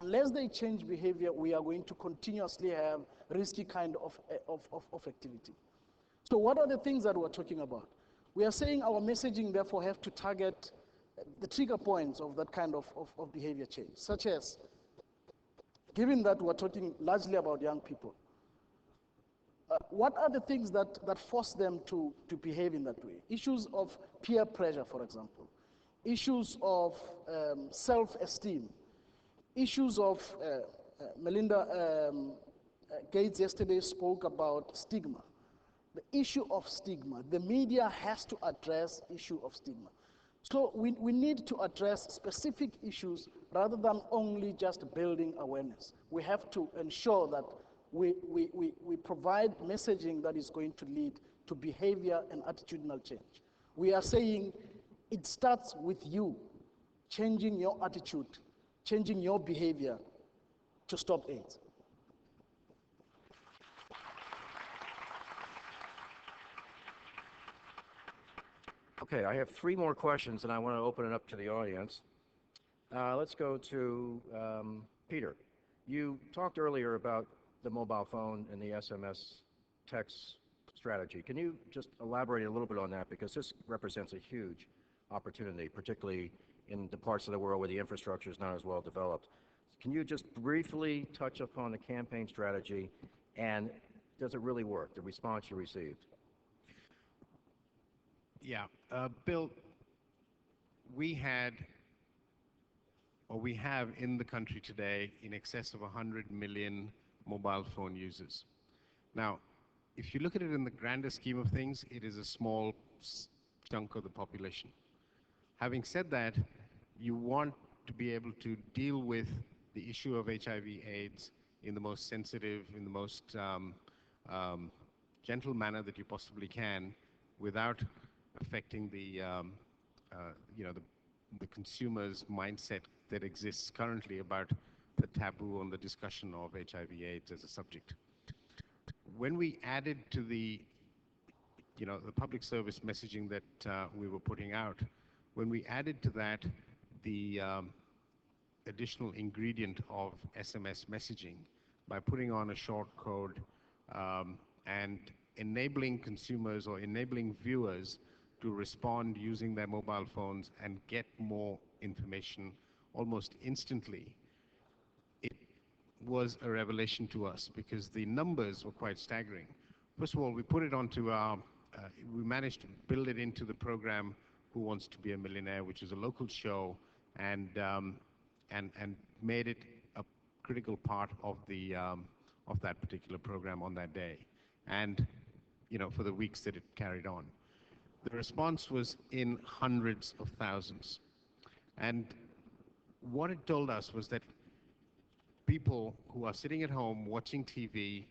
Unless they change behavior, we are going to continuously have risky kind of activity. So what are the things that we're talking about? We are saying our messaging therefore have to target the trigger points of that kind of behavior change, such as, given that we're talking largely about young people, what are the things that force them to behave in that way? Issues of peer pressure, for example. Issues of self-esteem. Issues of, Melinda Gates yesterday spoke about stigma. The issue of stigma. The media has to address issue of stigma. So we need to address specific issues rather than only just building awareness. We have to ensure that we provide messaging that is going to lead to behavior and attitudinal change. We are saying it starts with you changing your attitude, changing your behavior to stop AIDS. Okay, I have 3 more questions, and I want to open it up to the audience. Let's go to Peter. You talked earlier about the mobile phone and the SMS text strategy. Can you just elaborate a little bit on that? Because this represents a huge opportunity, particularly in the parts of the world where the infrastructure is not as well developed. Can you just briefly touch upon the campaign strategy, and does it really work, the response you received? Yeah, Bill, we have in the country today in excess of 100 million mobile phone users. Now, if you look at it in the grander scheme of things, it is a small chunk of the population. Having said that, you want to be able to deal with the issue of HIV/AIDS in the most sensitive, in the most gentle manner that you possibly can, without affecting the consumer's mindset that exists currently about the taboo on the discussion of HIV/AIDS as a subject. When we added to the public service messaging that we were putting out, when we added to that the additional ingredient of SMS messaging by putting on a short code and enabling consumers or enabling viewers to respond using their mobile phones and get more information almost instantly, it was a revelation to us because the numbers were quite staggering. First of all, we put it onto we managed to build it into the program Who Wants to Be a Millionaire, which is a local show, and made it a critical part of that particular program on that day, and for the weeks that it carried on. The response was in hundreds of thousands. And what it told us was that people who are sitting at home watching TV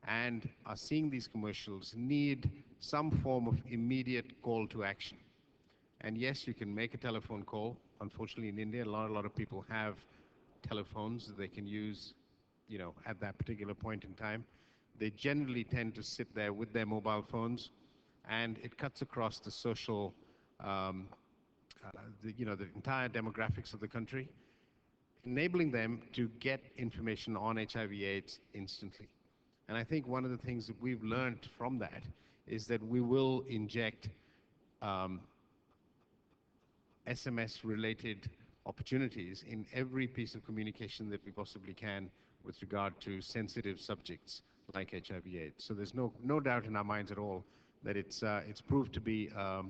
and are seeing these commercials need some form of immediate call to action. And yes, you can make a telephone call. Unfortunately, in India, a lot of people have telephones that they can use, at that particular point in time. They generally tend to sit there with their mobile phones, and it cuts across the social the entire demographics of the country, enabling them to get information on HIV/AIDS instantly. And I think one of the things that we've learned from that is that we will inject SMS-related opportunities in every piece of communication that we possibly can with regard to sensitive subjects like HIV/AIDS. So there's no doubt in our minds at all that it's proved to be a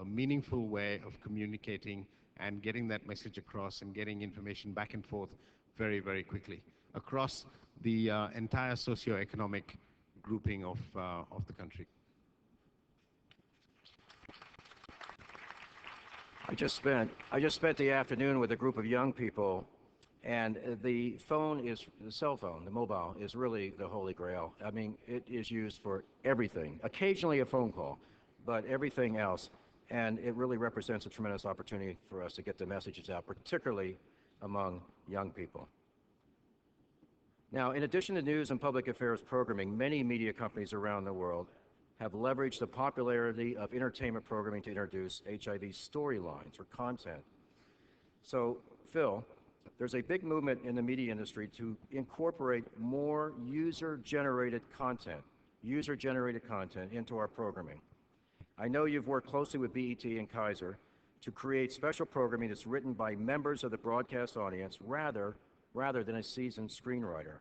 meaningful way of communicating and getting that message across and getting information back and forth very, very quickly across the entire socioeconomic grouping of the country. I just spent the afternoon with a group of young people, and the cell phone, the mobile, is really the holy grail. I mean, it is used for everything. Occasionally a phone call, but everything else. And it really represents a tremendous opportunity for us to get the messages out, particularly among young people. Now, in addition to news and public affairs programming, many media companies around the world have leveraged the popularity of entertainment programming to introduce HIV storylines or content. So, Phil, there's a big movement in the media industry to incorporate more user-generated content into our programming. I know you've worked closely with BET and Kaiser to create special programming that's written by members of the broadcast audience rather than a seasoned screenwriter.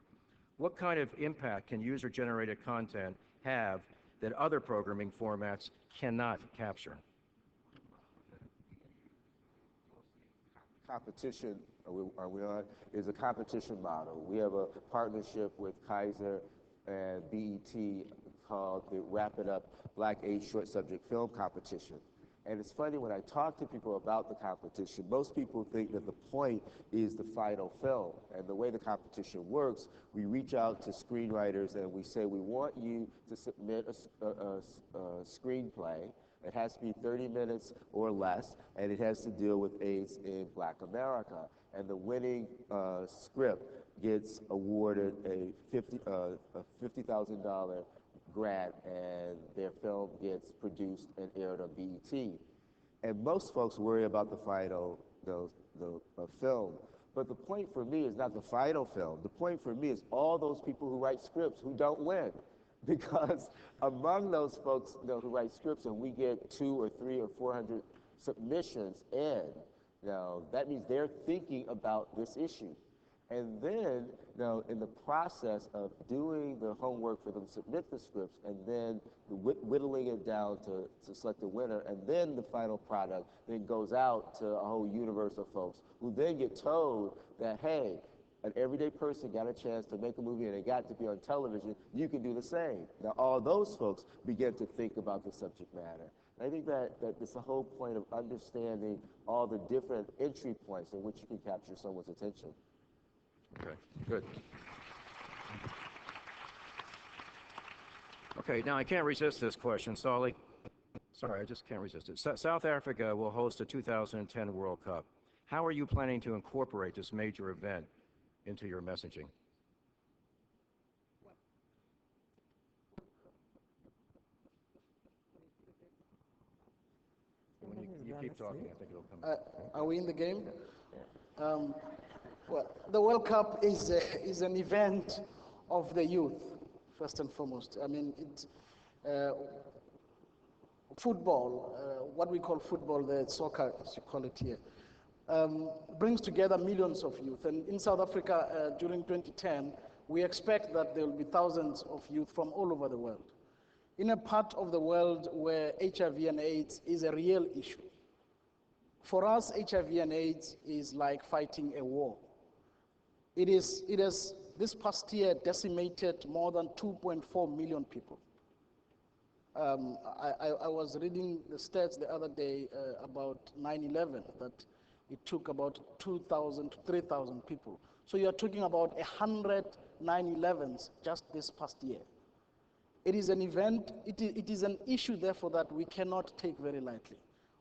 What kind of impact can user-generated content have that other programming formats cannot capture? Competition, are we on, is a competition model. We have a partnership with Kaiser and BET called the Wrap It Up Black AIDS Short Subject Film Competition. And it's funny, when I talk to people about the competition, most people think that the point is the final film. And the way the competition works, we reach out to screenwriters and we say, we want you to submit a screenplay. It has to be 30 minutes or less, and it has to deal with AIDS in Black America. And the winning script gets awarded a $50,000 grant, and their film gets produced and aired on BET. And most folks worry about the final film. But the point for me is not the final film. The point for me is all those people who write scripts who don't win. Because among those folks who write scripts, and we get 200 or 300 or 400 submissions in, that means they're thinking about this issue. And then, in the process of doing the homework for them to submit the scripts, and then whittling it down to select a winner, and then the final product then goes out to a whole universe of folks who then get told that, hey, an everyday person got a chance to make a movie and it got to be on television, you can do the same. Now, all those folks begin to think about the subject matter. And I think that it's the whole point of understanding all the different entry points in which you can capture someone's attention. Okay, good. Okay, now I can't resist this question, Solly. Sorry, I just can't resist it. South Africa will host the 2010 World Cup. How are you planning to incorporate this major event into your messaging? When you keep talking, I think it'll come. Are we in the game? Well, the World Cup is an event of the youth, first and foremost. I mean, football, what we call football, the soccer, as you call it here, brings together millions of youth. And in South Africa, during 2010, we expect that there will be thousands of youth from all over the world. In a part of the world where HIV and AIDS is a real issue. For us, HIV and AIDS is like fighting a war. It has, this past year, decimated more than 2.4 million people. I was reading the stats the other day about 9/11, that it took about 2,000 to 3,000 people. So you're talking about 100 9/11s just this past year. It is an event, it is an issue, therefore, that we cannot take very lightly.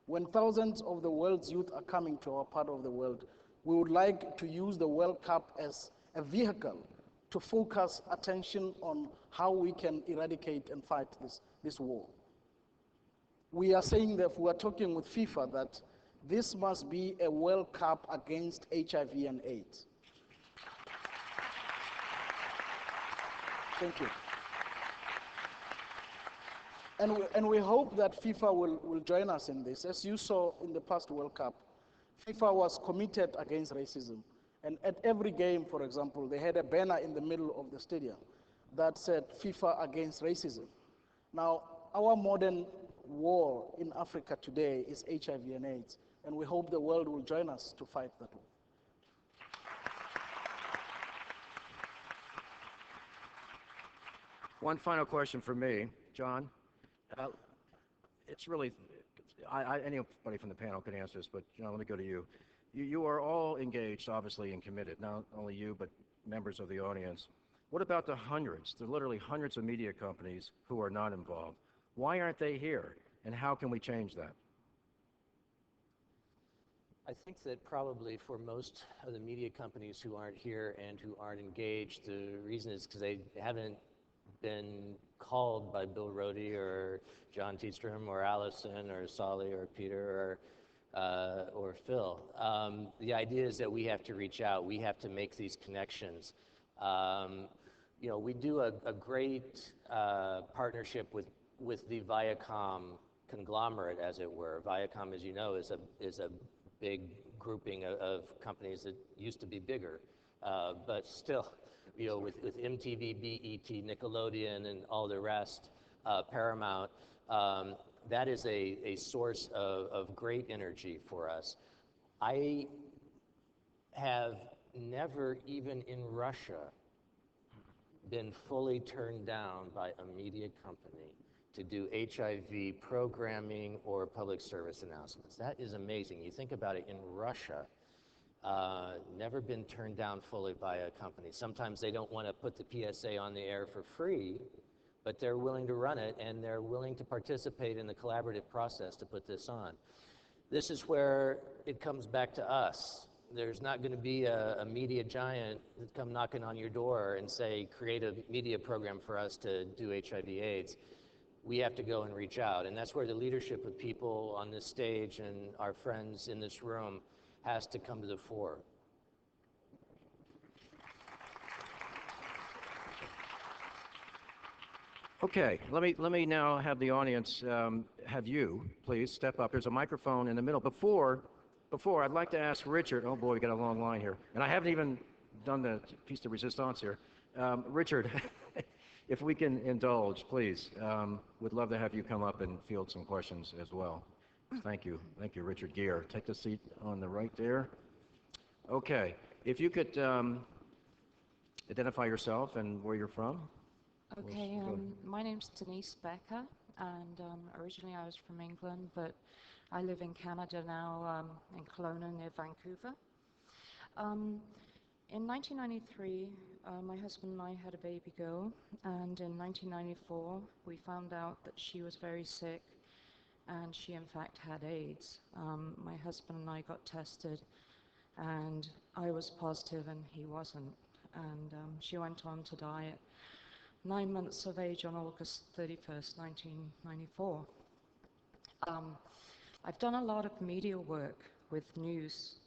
When thousands of the world's youth are coming to our part of the world, we would like to use the World Cup as a vehicle to focus attention on how we can eradicate and fight this war. We are saying that we are talking with FIFA that This must be a World Cup against HIV and AIDS. Thank you. And we hope that FIFA will join us in this. As you saw in the past World Cup, FIFA was committed against racism. And at every game, for example, they had a banner in the middle of the stadium that said FIFA against racism. Now, our modern war in Africa today is HIV and AIDS, and we hope the world will join us to fight that war. One final question for me, John. It's really, anybody from the panel can answer this, but John, let me go to you. You are all engaged, obviously, and committed, not only you, but members of the audience. What about the hundreds, the literally hundreds of media companies who are not involved? Why aren't they here, and how can we change that? I think that probably for most of the media companies who aren't here and who aren't engaged, the reason is because they haven't been called by Bill Rohde or John Teedstrom or Allison or Solly or Peter or Phil. The idea is that we have to reach out. We have to make these connections. You know, we do a great partnership with the Viacom conglomerate, as it were. Viacom, as you know, is a big grouping of companies that used to be bigger, but still, you know, with MTV, BET, Nickelodeon, and all the rest, Paramount, that is a source of great energy for us. I have never, even in Russia, been fully turned down by a media company to do HIV programming or public service announcements. That is amazing. You think about it, in Russia, never been turned down fully by a company. Sometimes they don't want to put the PSA on the air for free, but they're willing to run it, and they're willing to participate in the collaborative process to put this on. This is where it comes back to us. There's not going to be a media giant that come knocking on your door and say, create a media program for us to do HIV/AIDS. We have to go and reach out, and that's where the leadership of people on this stage and our friends in this room has to come to the fore. Okay, let me now have the audience, have you please step up. There's a microphone in the middle. Before, I'd like to ask Richard. Oh boy, we got a long line here, and I haven't even done the piece de resistance here. Richard, if we can indulge, please. We'd love to have you come up and field some questions as well. Thank you, Richard Gere. Take the seat on the right there. Okay, if you could identify yourself and where you're from. Okay, my name's Denise Becker, and originally I was from England, but I live in Canada now, in Kelowna near Vancouver. In 1993, my husband and I had a baby girl, and in 1994 we found out that she was very sick, and she in fact had AIDS. My husband and I got tested, and I was positive and he wasn't, and she went on to die at 9 months of age on August 31st, 1994. I've done a lot of media work with news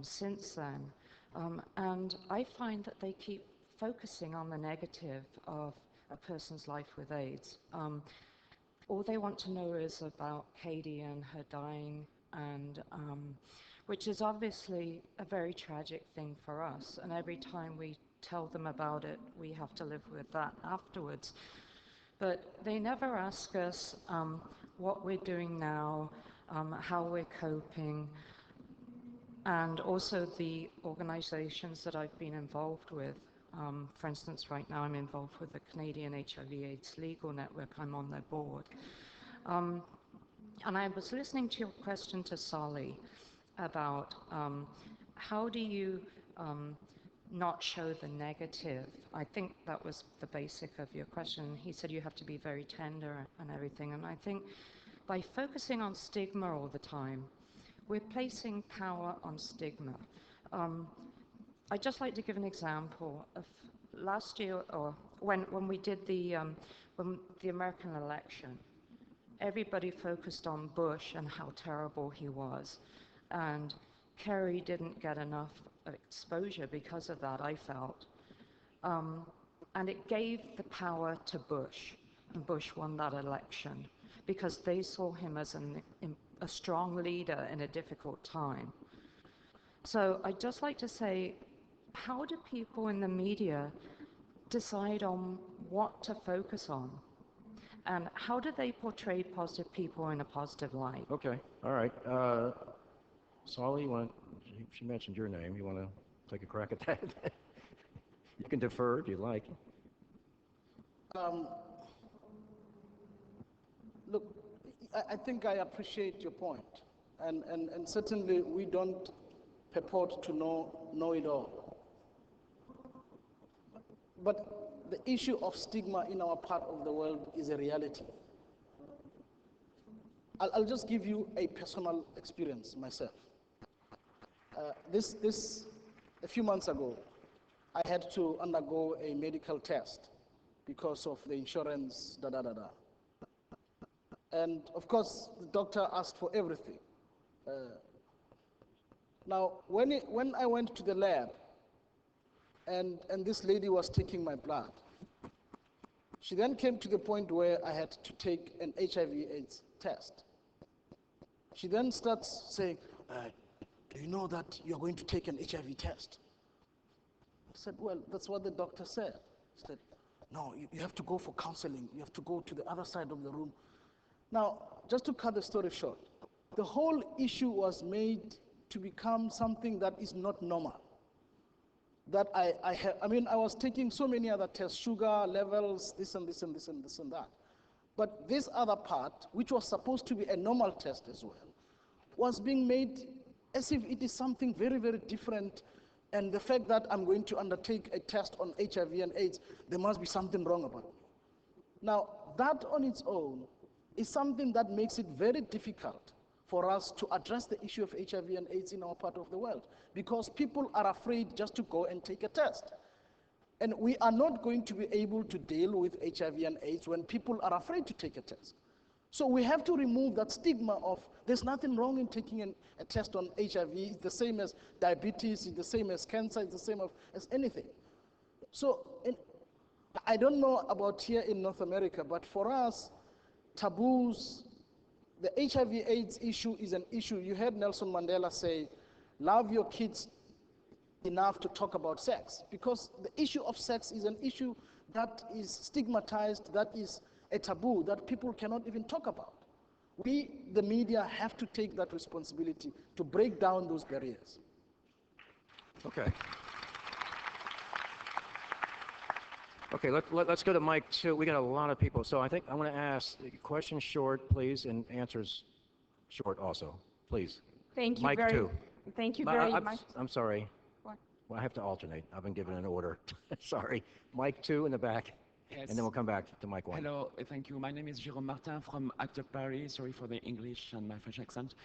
since then, and I find that they keep focusing on the negative of a person's life with AIDS. All they want to know is about Katie and her dying, and which is obviously a very tragic thing for us, and every time we tell them about it, we have to live with that afterwards. But they never ask us what we're doing now, how we're coping, and also the organizations that I've been involved with. For instance, right now I'm involved with the Canadian HIV/AIDS Legal Network. I'm on their board. And I was listening to your question to Solly about how do you not show the negative. I think that was the basic of your question. He said you have to be very tender and everything, and I think by focusing on stigma all the time, we're placing power on stigma. I'd just like to give an example of last year, or when we did the American election. Everybody focused on Bush and how terrible he was, And Kerry didn't get enough exposure because of that, I felt. And it gave the power to Bush, and Bush won that election because they saw him as a strong leader in a difficult time. So I'd just like to say, how do people in the media decide on what to focus on? And how do they portray positive people in a positive light? Okay, all right. Solly, she mentioned your name. You want to take a crack at that? You can defer if you like. Look, I think I appreciate your point. And certainly we don't purport to know it all. But the issue of stigma in our part of the world is a reality. I'll just give you a personal experience myself. A few months ago, I had to undergo a medical test because of the insurance, And of course, the doctor asked for everything. Now, when I went to the lab, and this lady was taking my blood, she then came to the point where I had to take an HIV/AIDS test. She then starts saying, do you know that you're going to take an HIV test? I said, well, that's what the doctor said. He said, no, you have to go for counseling. You have to go to the other side of the room. Now, just to cut the story short, the whole issue was made to become something that is not normal. That I was taking so many other tests, sugar levels, this and this and this and this and that. But this other part, which was supposed to be a normal test as well, was being made as if it is something very, very different. And the fact that I'm going to undertake a test on HIV and AIDS, there must be something wrong about it. Now, that on its own is something that makes it very difficult for us to address the issue of HIV and AIDS in our part of the world, because people are afraid just to go and take a test. And we are not going to be able to deal with HIV and AIDS when people are afraid to take a test. So we have to remove that stigma of there's nothing wrong in taking a test on HIV. It's the same as diabetes, it's the same as cancer, it's the same as anything. So I don't know about here in North America, but for us, taboos, the HIV/AIDS issue is an issue. You heard Nelson Mandela say, love your kids enough to talk about sex, because the issue of sex is an issue that is stigmatized, that is a taboo that people cannot even talk about. We, the media, have to take that responsibility to break down those barriers. Okay. Okay, let's go to Mike 2. We got a lot of people, so I think I want to ask questions short, please, and answers short also, please. Thank you Mike very 2. Thank you very much. I'm sorry. What? Well, I have to alternate. I've been given an order. Sorry. Mike 2 in the back, Yes. and then we'll come back to Mike 1. Hello, thank you. My name is Jérôme Martin from Acteur Paris. Sorry for the English and my French accent.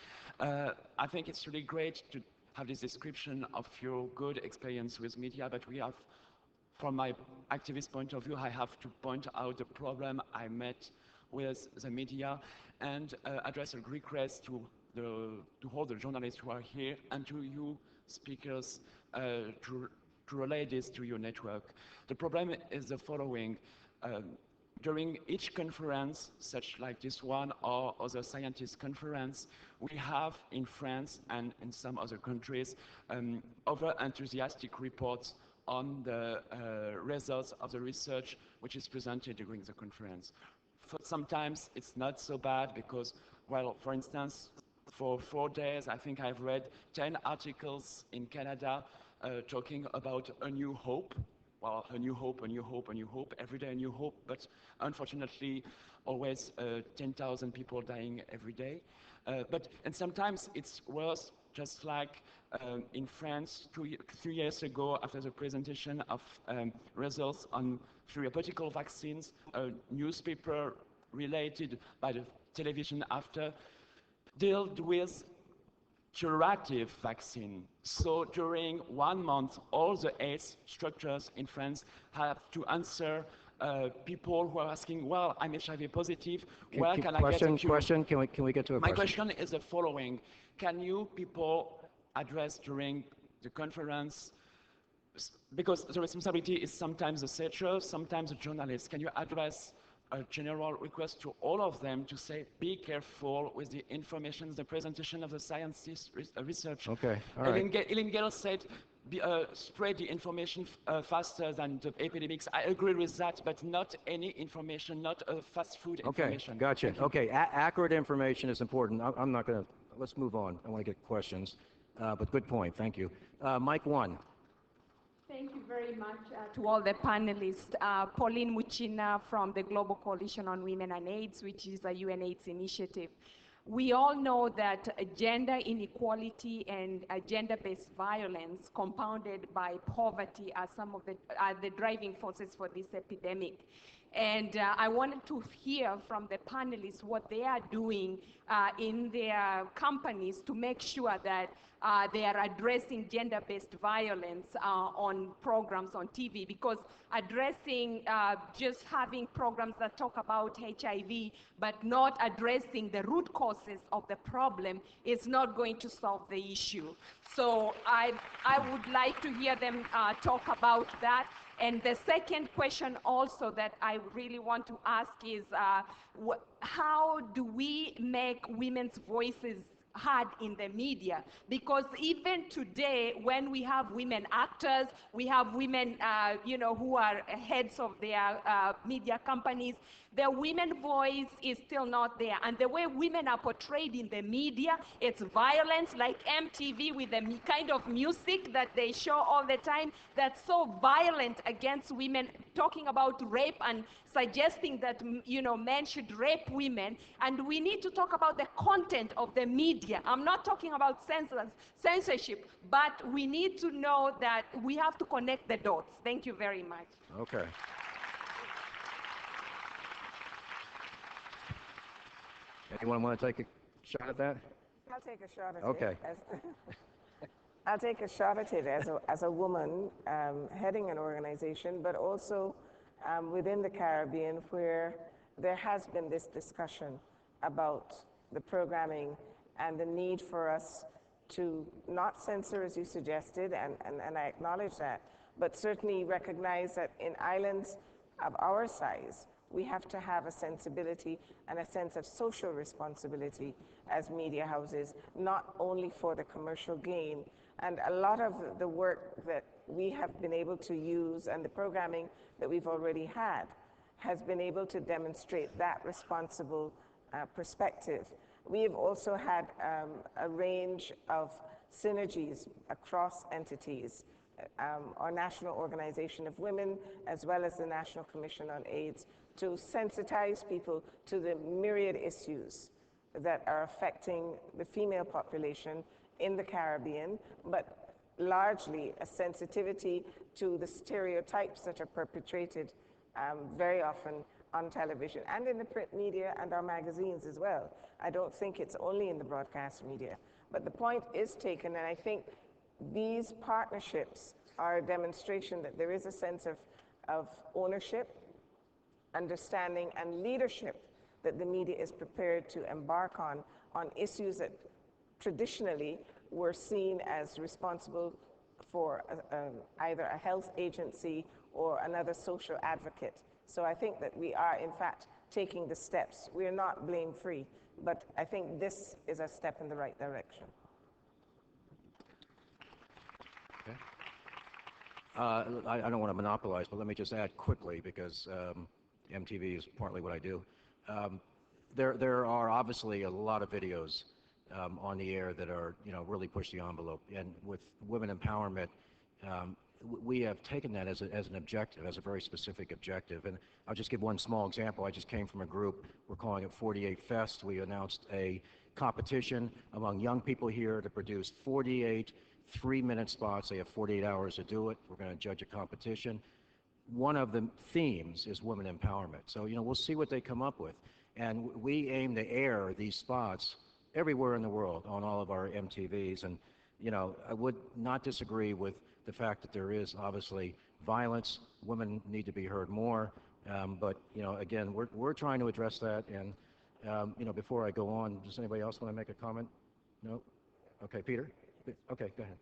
I think it's really great to have this description of your good experience with media, but we have, from my activist point of view, I have to point out the problem I met with the media and address a request to all the journalists who are here and to you speakers to relay this to your network. The problem is the following. During each conference, such like this one or other scientist conference, we have in France and in some other countries over-enthusiastic reports on the results of the research which is presented during the conference. Sometimes it's not so bad because, well, for instance, for 4 days, I think I've read 10 articles in Canada talking about a new hope. Well, a new hope, a new hope, a new hope, every day a new hope, but unfortunately, always 10,000 people dying every day. And sometimes it's worse, just like in France 3 years ago, after the presentation of results on therapeutical vaccines, a newspaper related by the television after dealt with curative vaccine. So during 1 month, all the AIDS structures in France have to answer people who are asking, well, I'm HIV positive, where can I get a Question, cure? question, can we get to a My question? question is the following. Can you people address during the conference, because the responsibility is sometimes the searcher, sometimes the journalist, can you address a general request to all of them to say, be careful with the information, the presentation of the scientists research. Okay, all right. Ellen Gere said, spread the information faster than the epidemics. I agree with that, but not any information, not fast food Okay, information. gotcha. Okay, accurate information is important. I'm not going to, let's move on. I want to get questions, but good point, thank you. Mike 1. Thank you very much to all the panelists. Pauline Muchina from the Global Coalition on Women and AIDS, which is a UNAIDS initiative. We all know that gender inequality and gender-based violence compounded by poverty are some of the driving forces for this epidemic. And I wanted to hear from the panelists what they are doing in their companies to make sure that they are addressing gender-based violence on programs on TV, because addressing just having programs that talk about HIV but not addressing the root causes of the problem is not going to solve the issue. So I would like to hear them talk about that. And the second question also that I really want to ask is, how do we make women's voices heard in the media? Because even today, when we have women actors, we have women, who are heads of their media companies, the women voice is still not there. And the way women are portrayed in the media, it's violence, like MTV with the kind of music that they show all the time, that's so violent against women, talking about rape and suggesting that, men should rape women. And we need to talk about the content of the media. I'm not talking about censorship, but we need to know that we have to connect the dots. Thank you very much. Okay. Anyone want to take a shot at that? I'll take a shot at Okay. I'll take a shot at it as a woman heading an organization, but also within the Caribbean, where there has been this discussion about the programming and the need for us to not censor, as you suggested, and I acknowledge that, but certainly recognize that in islands of our size, we have to have a sensibility and a sense of social responsibility as media houses, not only for the commercial gain. And a lot of the work that we have been able to use and the programming that we've already had has been able to demonstrate that responsible perspective. We have also had a range of synergies across entities. Our National Organization of Women, as well as the National Commission on AIDS, to sensitize people to the myriad issues that are affecting the female population in the Caribbean, but largely a sensitivity to the stereotypes that are perpetrated very often on television and in the print media and our magazines as well. I don't think it's only in the broadcast media. But the point is taken, and I think these partnerships are a demonstration that there is a sense of ownership, understanding, and leadership that the media is prepared to embark on issues that traditionally were seen as responsible for either a health agency or another social advocate. So I think that we are, in fact, taking the steps. We are not blame-free, but I think this is a step in the right direction. Okay. I don't want to monopolize, but let me just add quickly, because MTV is partly what I do. There are obviously a lot of videos on the air that are, really push the envelope. And with women empowerment, we have taken that as an objective, as a very specific objective. And I'll just give one small example. I just came from a group, we're calling it 48 Fest. We announced a competition among young people here to produce 48 3-minute spots. They have 48 hours to do it. We're going to judge a competition. One of the themes is women empowerment. So, we'll see what they come up with. And we aim to air these spots everywhere in the world on all of our MTVs. And, I would not disagree with the fact that there is obviously violence. Women need to be heard more. But again, we're trying to address that. And before I go on, does anybody else want to make a comment? No? Okay, Peter? Okay, go ahead.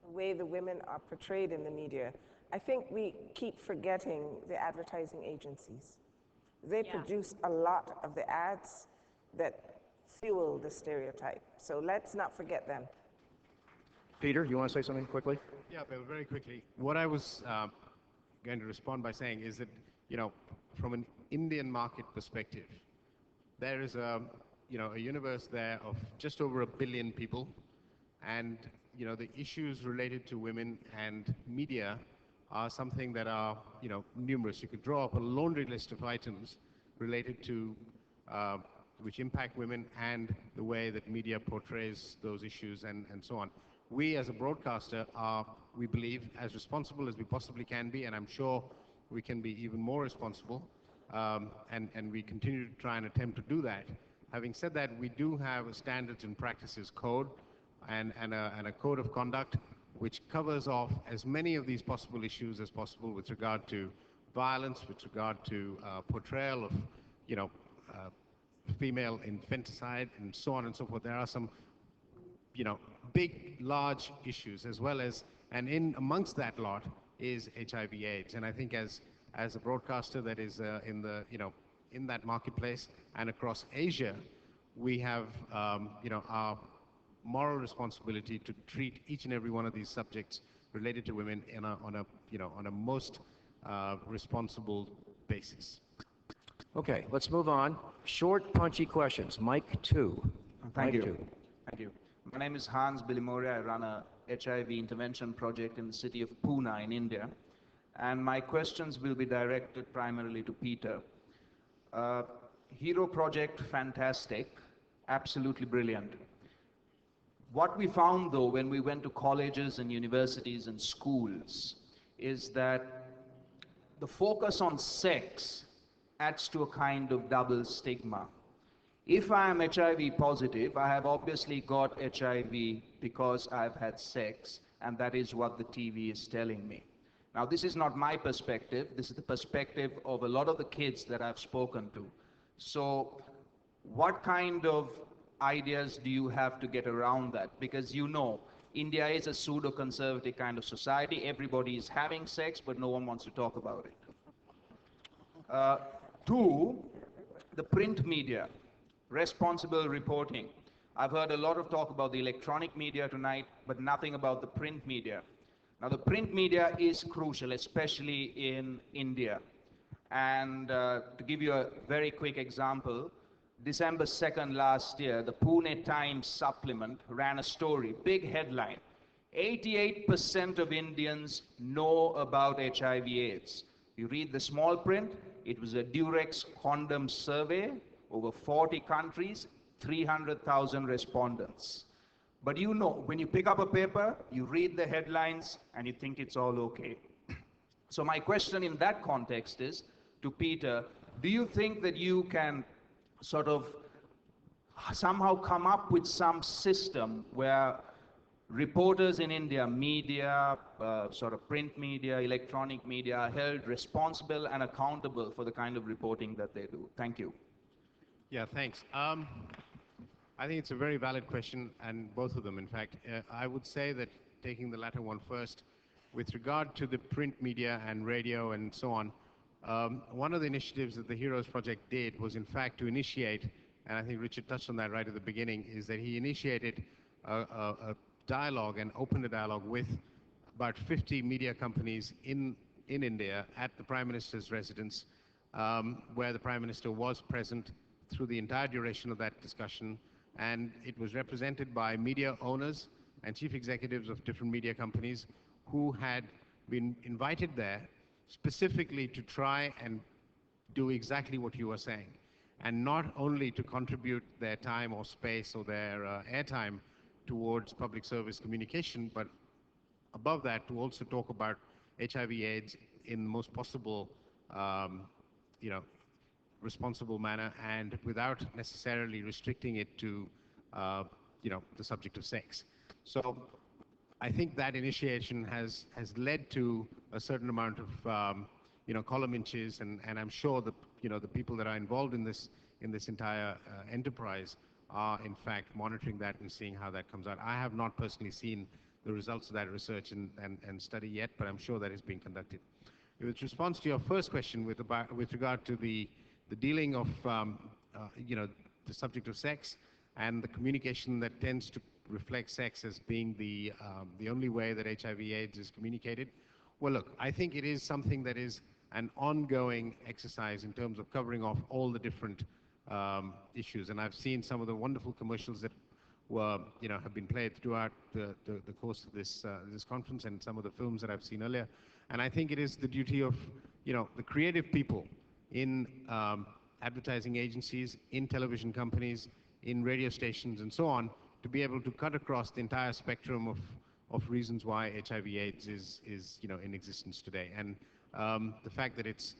The way the women are portrayed in the media, I think we keep forgetting the advertising agencies. They produce a lot of the ads that fuel the stereotype. So let's not forget them. Peter, you want to say something quickly? Yeah, Bill, very quickly. What I was going to respond by saying is that, from an Indian market perspective, there is a universe there of just over 1 billion people, and the issues related to women and media are something that are numerous. You could draw up a laundry list of items related to which impact women and the way that media portrays those issues and so on. We as a broadcaster are, we believe, as responsible as we possibly can be, and I'm sure we can be even more responsible, and we continue to try and attempt to do that. Having said that, we do have a standards and practices code and a code of conduct which covers off as many of these possible issues as possible with regard to violence, with regard to portrayal of female infanticide and so on and so forth. There are some big, large issues, as well as, and in amongst that lot is HIV/AIDS. And I think as a broadcaster that is in that marketplace and across Asia, we have our moral responsibility to treat each and every one of these subjects related to women on a most responsible basis. Okay, let's move on. Short, punchy questions. Mike 2. Thank Mike you. 2. Thank you. My name is Hans Bilimore. I run a HIV intervention project in the city of Pune in India. And my questions will be directed primarily to Peter. Hero project, fantastic. Absolutely brilliant. What we found, though, when we went to colleges and universities and schools is that the focus on sex adds to a kind of double stigma. If I am HIV positive, I have obviously got HIV because I've had sex, and that is what the TV is telling me. Now, this is not my perspective. This is the perspective of a lot of the kids that I've spoken to. So what kind of ideas do you have to get around that? Because India is a pseudo-conservative kind of society. Everybody is having sex, but no one wants to talk about it. 2, the print media, responsible reporting. I've heard a lot of talk about the electronic media tonight, but nothing about the print media. Now, the print media is crucial, especially in India. And to give you a very quick example, December 2nd last year, the Pune Times supplement ran a story, big headline. 88% of Indians know about HIV/AIDS. You read the small print, it was a Durex condom survey, over 40 countries, 300,000 respondents. But when you pick up a paper, you read the headlines, and you think it's all okay. So my question in that context is, to Peter, do you think that you can sort of somehow come up with some system where reporters in India, media, sort of print media, electronic media, are held responsible and accountable for the kind of reporting that they do? Thank you. Yeah, thanks. I think it's a very valid question, and both of them, in fact. I would say that, taking the latter one first, with regard to the print media and radio and so on, one of the initiatives that the Heroes Project did was, in fact, to initiate, and I think Richard touched on that right at the beginning, is that he initiated a dialogue and opened a dialogue with about 50 media companies in India at the Prime Minister's residence, where the Prime Minister was present through the entire duration of that discussion, and it was represented by media owners and chief executives of different media companies who had been invited there specifically to try and do exactly what you were saying, and not only to contribute their time or space or their airtime towards public service communication, but above that to also talk about HIV/AIDS in the most possible responsible manner, and without necessarily restricting it to the subject of sex. So I think that initiation has led to a certain amount of column inches, and I'm sure the the people that are involved in this entire enterprise are in fact monitoring that and seeing how that comes out. I have not personally seen the results of that research and study yet, but I'm sure that is being conducted. With response to your first question with regard to the dealing of the subject of sex and the communication that tends to reflect sex as being the only way that HIV/AIDS is communicated. Well, look, I think it is something that is an ongoing exercise in terms of covering off all the different issues, and I've seen some of the wonderful commercials that were have been played throughout the course of this conference, and some of the films that I've seen earlier. And I think it is the duty of the creative people in advertising agencies, in television companies, in radio stations, and so on, to be able to cut across the entire spectrum of reasons why HIV/AIDS is in existence today. And the fact that it's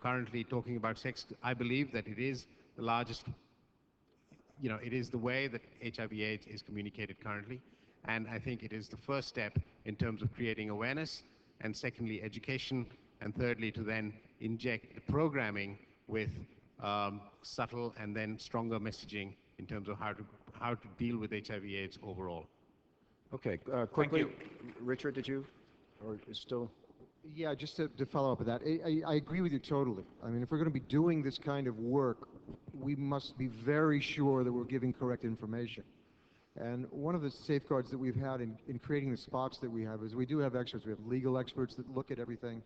currently talking about sex, I believe that it is the largest, it is the way that HIV/AIDS is communicated currently, and I think it is the first step in terms of creating awareness, and secondly education, and thirdly to then inject the programming with subtle and then stronger messaging in terms of how to deal with HIV/AIDS overall. Okay, quickly, Richard, did you, or is still? Yeah, just to follow up with that, I agree with you totally. I mean, if we're going to be doing this kind of work, we must be very sure that we're giving correct information. And one of the safeguards that we've had in creating the spots that we have is we do have experts. We have legal experts that look at everything.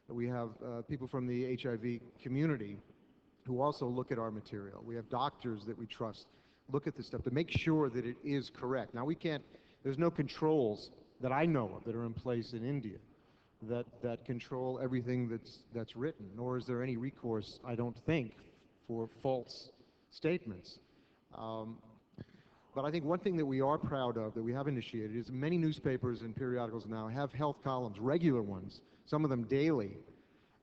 We have people from the HIV community who also look at our material. We have doctors that we trust look at this stuff to make sure that it is correct. Now, we can't, there's no controls that I know of that are in place in India that control everything that's written, nor is there any recourse, I don't think, for false statements. But I think one thing that we are proud of, that we have initiated, is many newspapers and periodicals now have health columns, regular ones, some of them daily,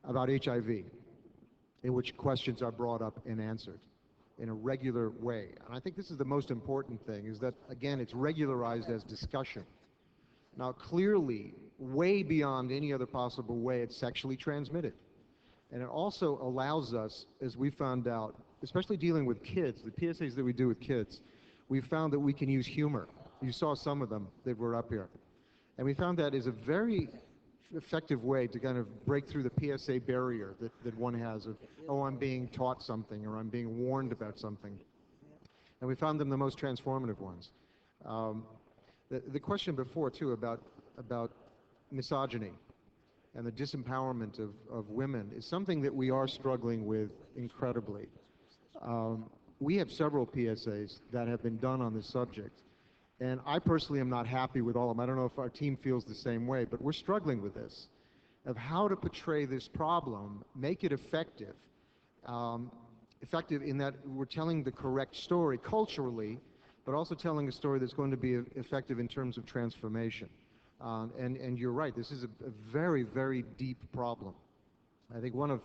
about HIV, in which questions are brought up and answered in a regular way. And I think this is the most important thing, is that, again, it's regularized as discussion. Now, clearly, way beyond any other possible way, it's sexually transmitted. And it also allows us, as we found out, especially dealing with kids, the PSAs that we do with kids, we found that we can use humor. You saw some of them that were up here. And we found that is a very effective way to kind of break through the PSA barrier that one has of, oh, I'm being taught something, or I'm being warned about something. And we found them the most transformative ones. The question before, too, about misogyny and the disempowerment of women is something that we are struggling with incredibly. We have several PSAs that have been done on this subject, and I personally am not happy with all of them. I don't know if our team feels the same way, but we're struggling with this, of how to portray this problem, make it effective. Effective in that we're telling the correct story culturally, but also telling a story that's going to be effective in terms of transformation. And you're right, this is a very, very deep problem. I think one of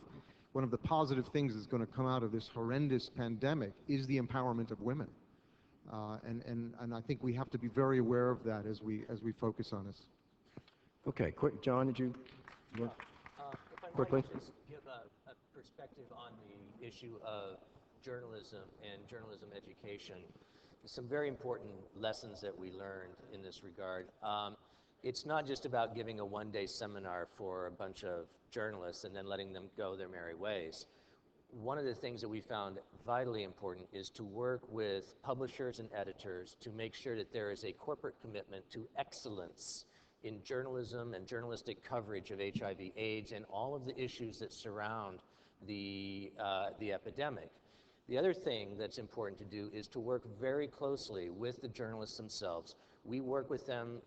the positive things that's going to come out of this horrendous pandemic is the empowerment of women. And I think we have to be very aware of that as we focus on this. Okay, quick, John, did you? If I Quickly. might just give a perspective on the issue of journalism and journalism education. Some very important lessons that we learned in this regard. It's not just about giving a one-day seminar for a bunch of journalists and then letting them go their merry ways. One of the things that we found vitally important is to work with publishers and editors to make sure that there is a corporate commitment to excellence in journalism and journalistic coverage of HIV/AIDS and all of the issues that surround the epidemic. The other thing that's important to do is to work very closely with the journalists themselves. We work with them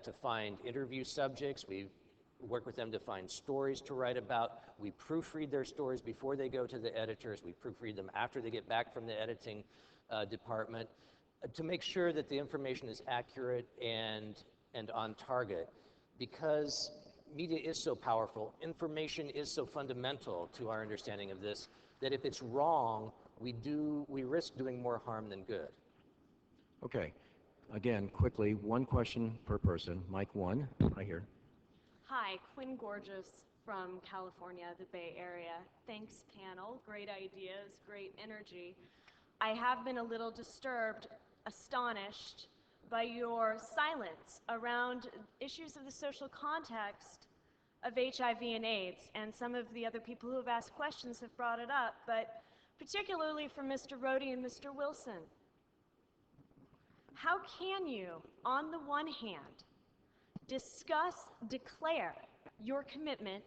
to find interview subjects. We work with them to find stories to write about. We proofread their stories before they go to the editors. We proofread them after they get back from the editing department to make sure that the information is accurate and on target. Because media is so powerful, information is so fundamental to our understanding of this, that if it's wrong, we risk doing more harm than good. Okay. Again, quickly, one question per person. Mic one, right here. Hi, Quinn Gorgeous from California, the Bay Area. Thanks, panel. Great ideas, great energy. I have been a little disturbed, astonished by your silence around issues of the social context of HIV and AIDS, and some of the other people who have asked questions have brought it up, but particularly from Mr. Rohde and Mr. Wilson. How can you, on the one hand, declare your commitment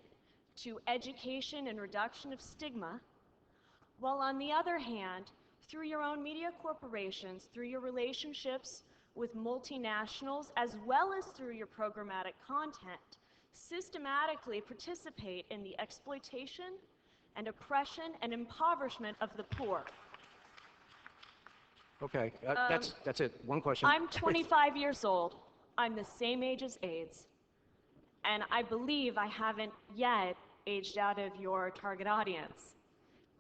to education and reduction of stigma, while on the other hand, through your own media corporations, through your relationships with multinationals, as well as through your programmatic content, systematically participate in the exploitation and oppression and impoverishment of the poor? Okay, that's it. One question. I'm 25 years old. I'm the same age as AIDS. And I believe I haven't yet aged out of your target audience.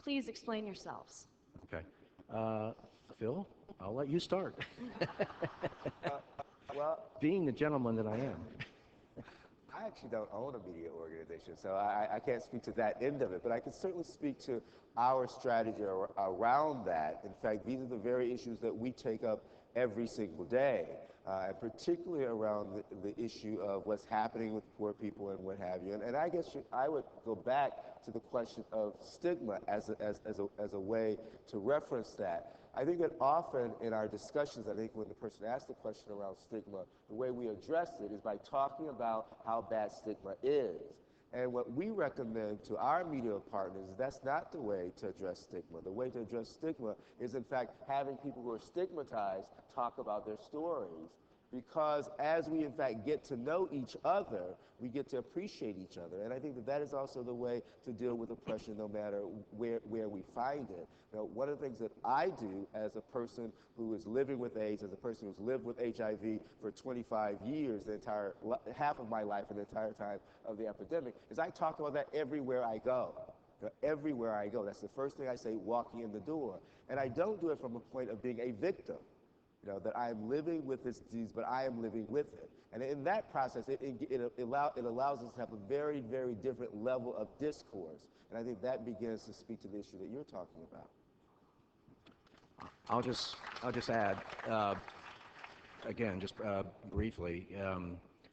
Please explain yourselves. Okay. Phil, I'll let you start. Well, being the gentleman that I am. I actually don't own a media organization, so I can't speak to that end of it, but I can certainly speak to our strategy around that. In fact, these are the very issues that we take up every single day, and particularly around the issue of what's happening with poor people and what have you. And I guess I would go back to the question of stigma as a way to reference that. I think that often in our discussions, I think when the person asks the question around stigma, the way we address it is by talking about how bad stigma is. And what we recommend to our media partners is that's not the way to address stigma. The way to address stigma is, in fact, having people who are stigmatized talk about their stories. Because as we, in fact, get to know each other, we get to appreciate each other. And I think that that is also the way to deal with oppression, no matter where we find it. You know, one of the things that I do as a person who is living with AIDS, as a person who's lived with HIV for 25 years, half of my life and the entire time of the epidemic, is I talk about that everywhere I go. You know, everywhere I go. That's the first thing I say walking in the door. And I don't do it from a point of being a victim. You know, that I am living with this disease, but I am living with it. And in that process, it allows us to have a very, very different level of discourse. And I think that begins to speak to the issue that you're talking about. I'll just add, again, just briefly,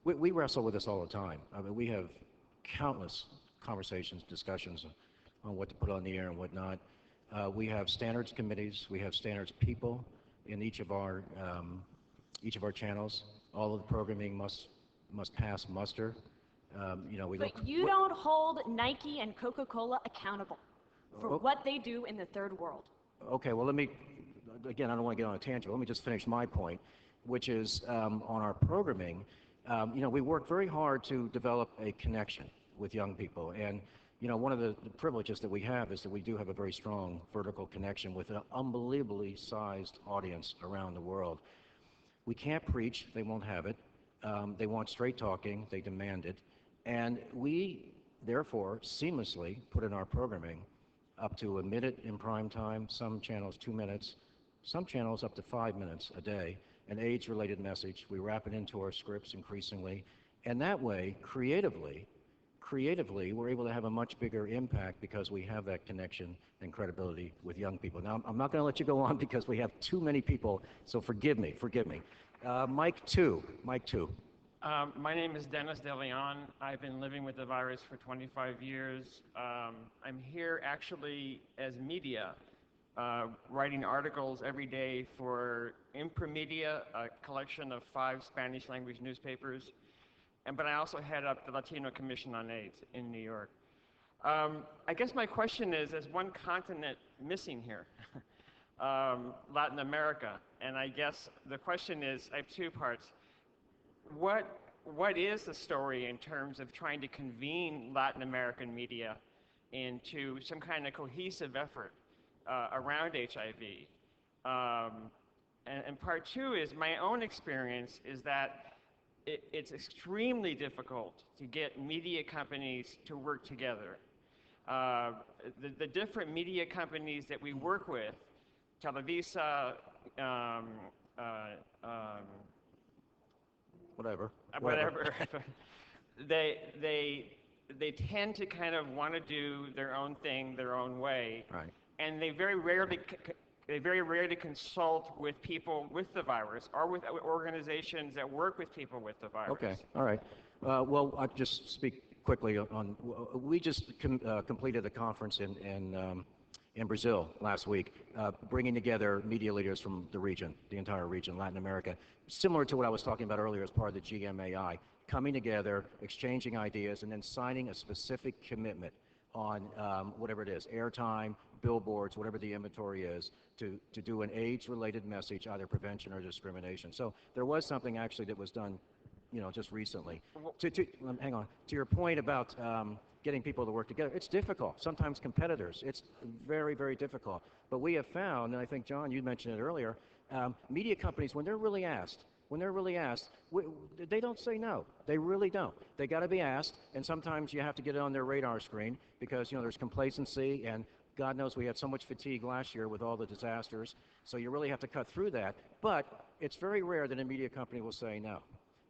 we wrestle with this all the time. I mean, we have countless conversations, discussions on what to put on the air and what not. We have standards committees, we have standards people in each of our channels. All of the programming must pass muster. You know, but you don't hold Nike and Coca-Cola accountable for what they do in the third world. Okay, well, let me, again, I don't want to get on a tangent. Let me just finish my point, which is on our programming, you know, we work very hard to develop a connection with young people. And you know, one of the privileges that we have is that we do have a very strong vertical connection with an unbelievably sized audience around the world. We can't preach, they won't have it. They want straight talking, they demand it. And we, therefore, seamlessly put in our programming up to a minute in prime time, some channels 2 minutes, some channels up to 5 minutes a day, an AIDS-related message. We wrap it into our scripts increasingly. And that way, creatively, we're able to have a much bigger impact because we have that connection and credibility with young people. Now, I'm not going to let you go on because we have too many people, so forgive me. Mike 2. My name is Dennis DeLeon. I've been living with the virus for 25 years. I'm here actually as media, writing articles every day for Imprimedia, a collection of 5 Spanish language newspapers. But I also head up the Latino Commission on AIDS in New York. I guess my question is, there's one continent missing here, Latin America. And I guess the question is, I have 2 parts. What is the story in terms of trying to convene Latin American media into some kind of cohesive effort around HIV? And part 2 is my own experience is that it's extremely difficult to get media companies to work together. The different media companies that we work with, Televisa, whatever. they tend to kind of want to do their own thing their own way, Right. and they very rarely consult with people with the virus or with organizations that work with people with the virus. Okay, all right. Well, I'll just speak quickly on, we just completed a conference in Brazil last week, bringing together media leaders from the region, the entire region, Latin America, similar to what I was talking about earlier as part of the GMAI, coming together, exchanging ideas, and then signing a specific commitment on whatever it is, airtime, billboards, whatever the inventory is, to do an AIDS-related message, either prevention or discrimination. So there was something actually that was done, you know, just recently. Hang on. To your point about getting people to work together, it's difficult. Sometimes competitors, it's very, very difficult. But we have found, and I think, John, you mentioned it earlier, media companies, when they're really asked, they don't say no. They really don't. They got to be asked, and sometimes you have to get it on their radar screen because, you know, there's complacency, and God knows we had so much fatigue last year with all the disasters, so you really have to cut through that. But it's very rare that a media company will say no.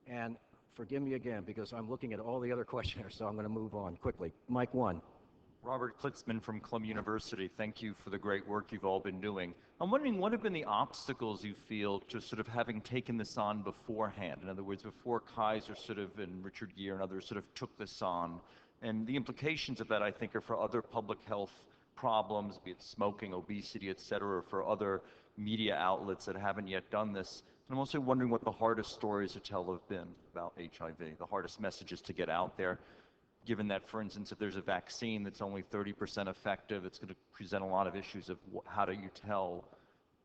And forgive me again, because I'm looking at all the other questioners, so I'm going to move on quickly. Mike 1. Robert Klitzman from Columbia University. Thank you for the great work you've all been doing. I'm wondering, what have been the obstacles you feel to sort of having taken this on beforehand? In other words, before Kaiser sort of and Richard Gere and others sort of took this on, and the implications of that, I think, are for other public health problems, be it smoking, obesity, et cetera, or for other media outlets that haven't yet done this. And I'm also wondering what the hardest stories to tell have been about HIV, the hardest messages to get out there, given that, for instance, if there's a vaccine that's only 30% effective, it's going to present a lot of issues of how do you tell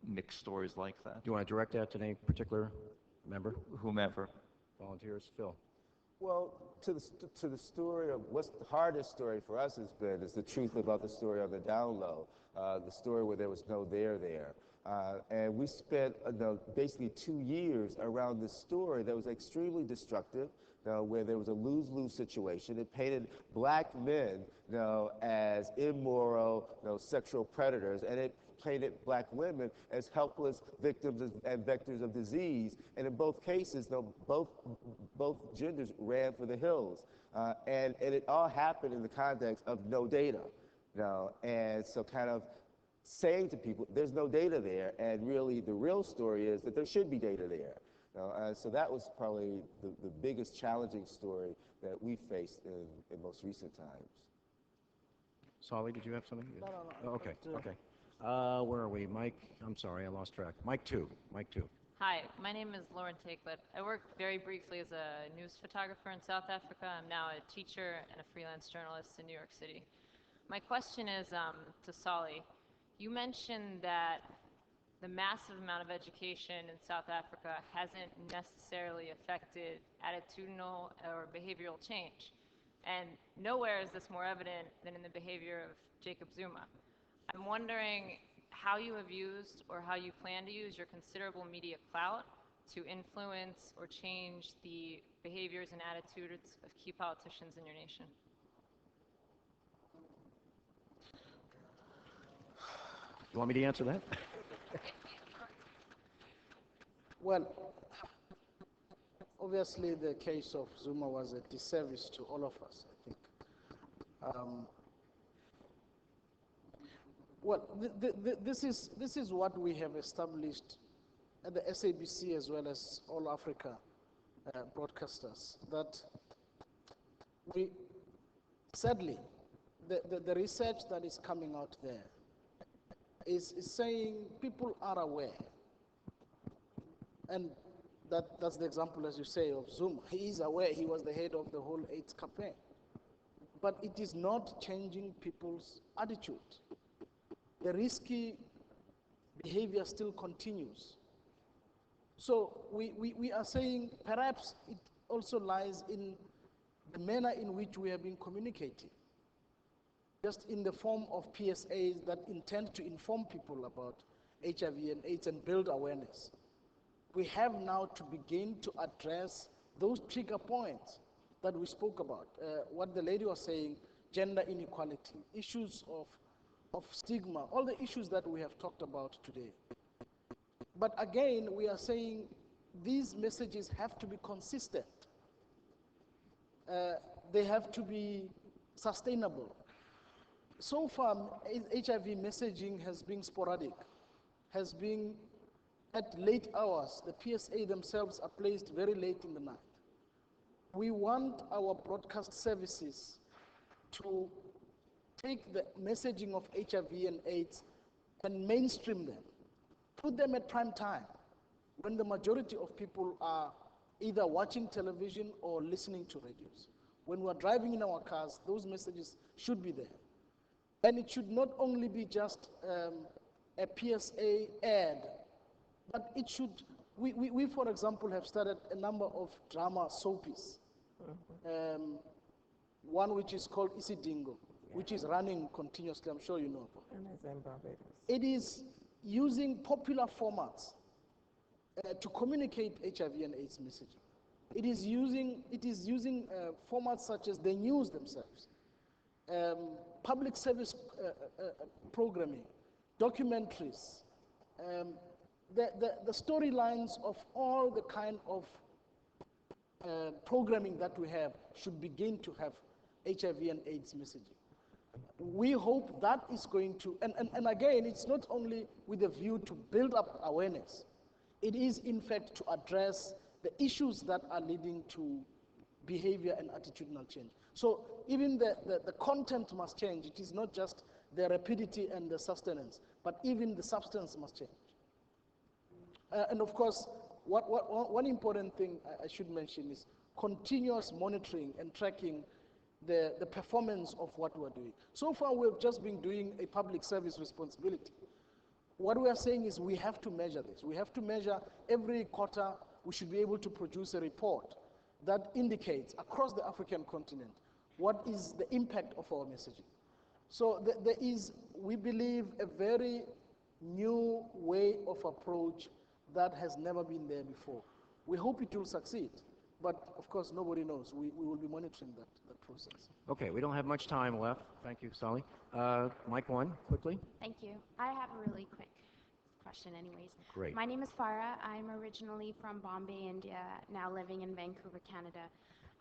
mixed stories like that. Do you want to direct that to any particular member? Whomever. Volunteers. Phil. Well, to the story of what's the hardest story for us has been is the truth about the story on the down low, the story where there was no there. And we spent basically 2 years around this story that was extremely destructive, where there was a lose-lose situation. It painted black men as immoral, sexual predators, and it painted black women as helpless victims and vectors of disease. And in both cases, both genders ran for the hills. And it all happened in the context of no data. And so kind of saying to people, there's no data there, and really the real story is that there should be data there. So that was probably the biggest challenging story that we faced in most recent times. Solly, did you have something? No. Oh, okay, okay. Where are we? Mike, I'm sorry, I lost track. Mike 2. Hi, my name is Lauren Takelet. I worked very briefly as a news photographer in South Africa. I'm now a teacher and a freelance journalist in New York City. My question is to Solly. You mentioned that the massive amount of education in South Africa hasn't necessarily affected attitudinal or behavioral change. And nowhere is this more evident than in the behavior of Jacob Zuma. I'm wondering how you have used or how you plan to use your considerable media clout to influence or change the behaviors and attitudes of key politicians in your nation. You want me to answer that? Well, obviously the case of Zuma was a disservice to all of us, I think. Well, this is what we have established at the SABC as well as all Africa broadcasters, that we, sadly, the research that is coming out there is saying people are aware. And that's the example, as you say, of Zuma. He is aware, he was the head of the whole AIDS campaign. But it is not changing people's attitude. The risky behavior still continues. So we are saying perhaps it also lies in the manner in which we have been communicating, just in the form of PSAs that intend to inform people about HIV and AIDS and build awareness. We have now to begin to address those trigger points that we spoke about. What the lady was saying, gender inequality, issues of stigma, all the issues that we have talked about today. But again, we are saying these messages have to be consistent. they have to be sustainable. So far, HIV messaging has been sporadic, has been at late hours. The PSA themselves are placed very late in the night. We want our broadcast services to take the messaging of HIV and AIDS and mainstream them. Put them at prime time, when the majority of people are either watching television or listening to radios. When we're driving in our cars, those messages should be there. And it should not only be just a PSA ad, but it should, we for example, have started a number of drama soapies. One which is called Isidingo, which is running continuously, I'm sure you know. It is using popular formats to communicate HIV and AIDS messaging. It is using formats such as the news themselves, public service programming, documentaries, the storylines of all the kind of programming that we have should begin to have HIV and AIDS messaging. We hope that is going to, and again, it's not only with a view to build up awareness, it is in fact to address the issues that are leading to behavior and attitudinal change. So even the content must change. It is not just the rapidity and the sustenance, but even the substance must change. And of course, one important thing I should mention is continuous monitoring and tracking the performance of what we're doing. So far, we've just been doing a public service responsibility. What we are saying is we have to measure this. We have to measure every quarter. We should be able to produce a report that indicates across the African continent what is the impact of our messaging. So there is, we believe, a very new way of approach that has never been there before. We hope it will succeed, but of course nobody knows. We will be monitoring that process. Okay, we don't have much time left. Thank you, Sally. Mic one, quickly. Thank you. I have a really quick question anyways. Great. My name is Farah. I'm originally from Bombay, India, now living in Vancouver, Canada.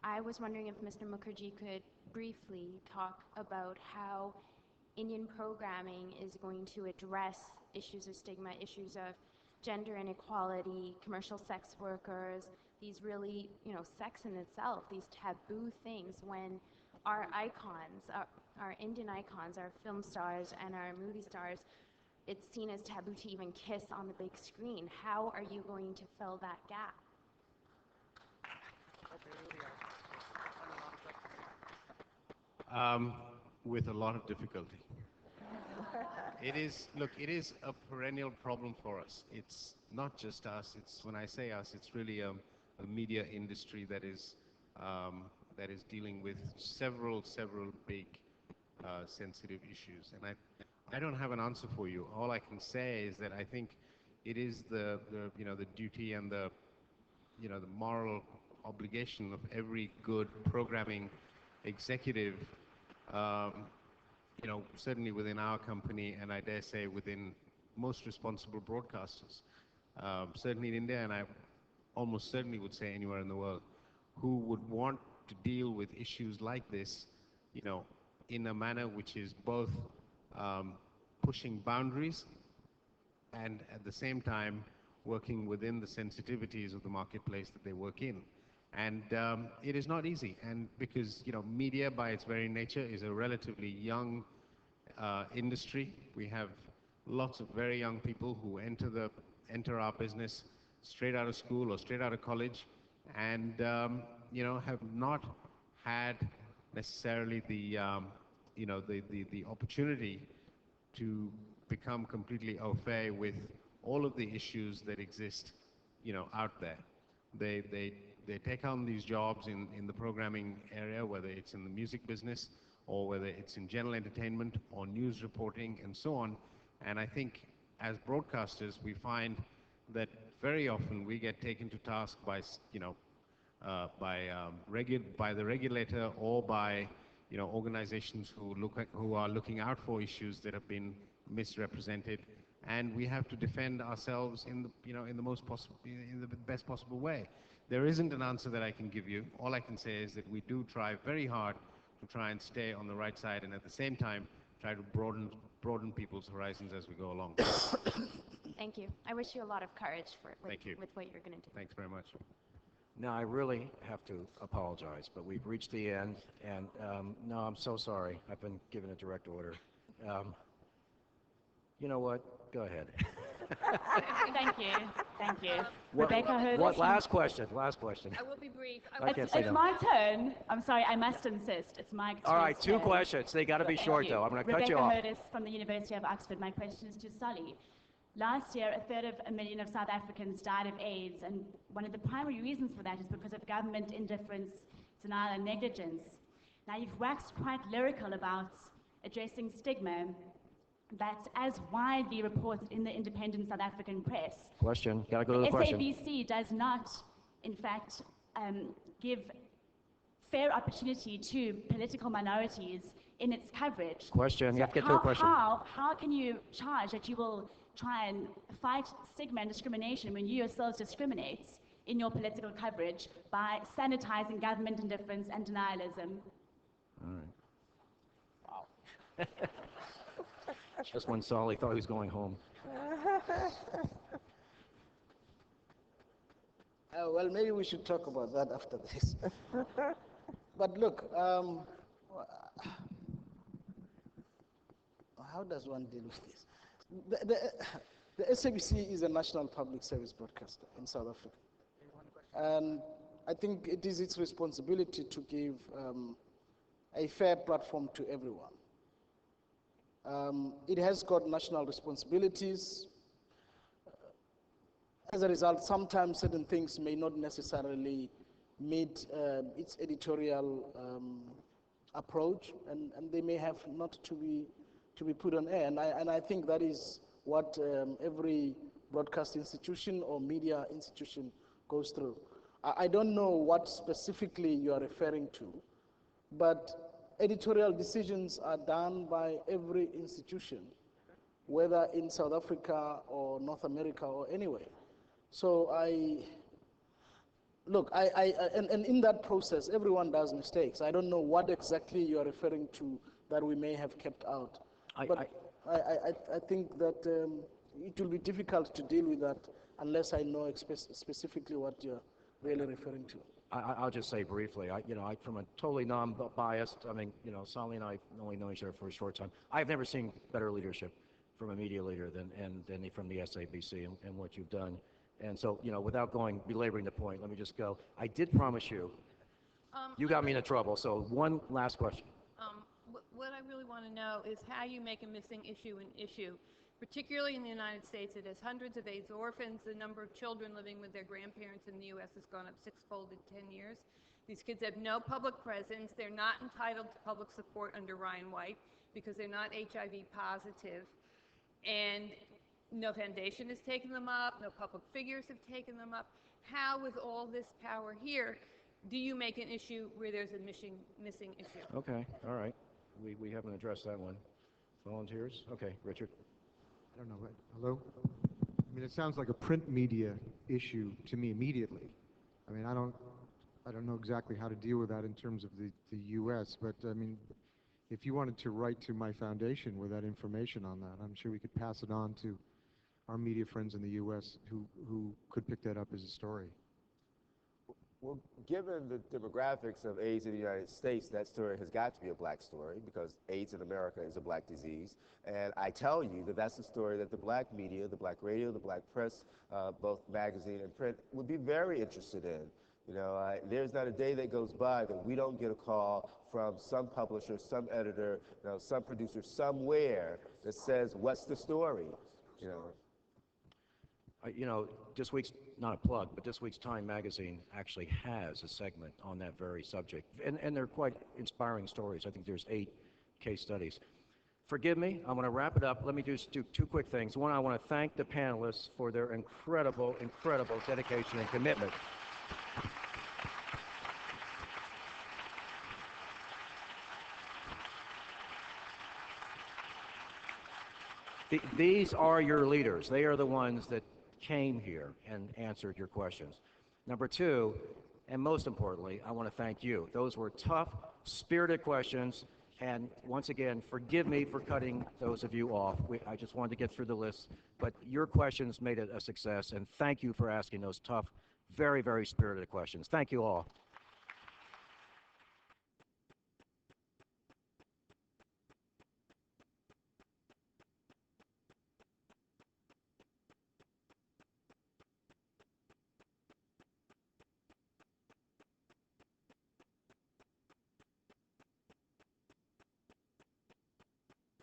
I was wondering if Mr. Mukherjee could briefly talk about how Indian programming is going to address issues of stigma, issues of gender inequality, commercial sex workers, these really, sex in itself, these taboo things when our icons, our Indian icons, our film stars and our movie stars, it's seen as taboo to even kiss on the big screen. How are you going to fill that gap? With a lot of difficulty. It is a perennial problem for us. It's not just us. When I say us, it's really a media industry that is dealing with several big sensitive issues. And I don't have an answer for you. All I can say is that I think it is the duty and the moral obligation of every good programming executive, certainly within our company, and I dare say within most responsible broadcasters, certainly in India, and I almost certainly would say anywhere in the world, who would want to deal with issues like this, in a manner which is both pushing boundaries and at the same time working within the sensitivities of the marketplace that they work in. And it is not easy, and because media by its very nature is a relatively young industry. We have lots of very young people who enter our business straight out of school or straight out of college, and have not had necessarily the opportunity to become completely au fait with all of the issues that exist out there. They take on these jobs in the programming area, whether it's in the music business or whether it's in general entertainment or news reporting and so on. And I think as broadcasters, we find that very often we get taken to task by the regulator or by organizations who are looking out for issues that have been misrepresented. and we have to defend ourselves in the, in the in the best possible way. There isn't an answer that I can give you. All I can say is that we do try very hard to try and stay on the right side, and at the same time try to broaden people's horizons as we go along. Thank you. I wish you a lot of courage Thank you. with what you're going to do. Thanks very much. Now, I really have to apologize, but we've reached the end, and no, I'm so sorry. I've been given a direct order. You know what? Go ahead. Thank you. Thank you. What, Rebecca Hurd. last question. Last question. I will be brief. It's my turn. I'm sorry, I must insist. It's my turn. All right, 2 questions. They got to be short, though. I'm going to cut you off. Rebecca Hurd from the University of Oxford. My question is to Solly. Last year, 1/3 of South Africans died of AIDS, and one of the primary reasons for that is because of government indifference, denial, and negligence. Now, you've waxed quite lyrical about addressing stigma that's as widely reported in the independent South African press. Question. Got to go to the question. SABC does not, in fact, give fair opportunity to political minorities in its coverage. Question. You have to get to the question. How can you charge that you will try and fight stigma and discrimination when you yourselves discriminate in your political coverage by sanitizing government indifference and denialism? All right. Wow. Just when Solly thought he was going home. Well, maybe we should talk about that after this. But look, how does one deal with this? The SABC is a national public service broadcaster in South Africa. And I think it is its responsibility to give a fair platform to everyone. It has got national responsibilities. As a result, sometimes certain things may not necessarily meet its editorial approach, and they may have not to be put on air. And I think that is what every broadcast institution or media institution goes through. I don't know what specifically you are referring to, but editorial decisions are done by every institution, whether in South Africa or North America or anywhere. So and in that process, everyone does mistakes. I don't know what exactly you are referring to that we may have kept out. But I think that it will be difficult to deal with that unless I know specifically what you're really referring to. I'll just say briefly, from a totally non-biased, Solly and I only know each other for a short time. I've never seen better leadership from a media leader than from the SABC and what you've done. And so, without belaboring the point, let me just go. I did promise you, you got me into trouble, so one last question. What I really want to know is how you make a missing issue an issue. Particularly in the United States, it has hundreds of AIDS orphans. The number of children living with their grandparents in the U.S. has gone up 6-fold in 10 years. These kids have no public presence. They're not entitled to public support under Ryan White because they're not HIV positive. And no foundation has taken them up. No public figures have taken them up. How, with all this power here, do you make an issue where there's a missing issue? Okay, all right. We haven't addressed that one. Volunteers? Okay, Richard. I don't know. Hello? I mean, it sounds like a print media issue to me immediately. I mean, I don't know exactly how to deal with that in terms of the U.S., but I mean, if you wanted to write to my foundation with that information on that, I'm sure we could pass it on to our media friends in the U.S. who could pick that up as a story. Well, given the demographics of AIDS in the United States, that story has got to be a black story because AIDS in America is a black disease. And I tell you that that's the story that the black media, the black radio, the black press, both magazine and print, would be very interested in. There's not a day that goes by that we don't get a call from some publisher, some editor, some producer somewhere that says, what's the story? This week's, not a plug, but this week's Time magazine actually has a segment on that very subject. And they're quite inspiring stories. I think there's 8 case studies. Forgive me, I'm going to wrap it up. Let me just do 2 quick things. One, I want to thank the panelists for their incredible, incredible dedication and commitment. These are your leaders. They are the ones that came here and answered your questions. Number two, and most importantly, I want to thank you. Those were tough, spirited questions, and once again, forgive me for cutting those of you off. I just wanted to get through the list, but your questions made it a success, and thank you for asking those tough, very, very spirited questions. Thank you all.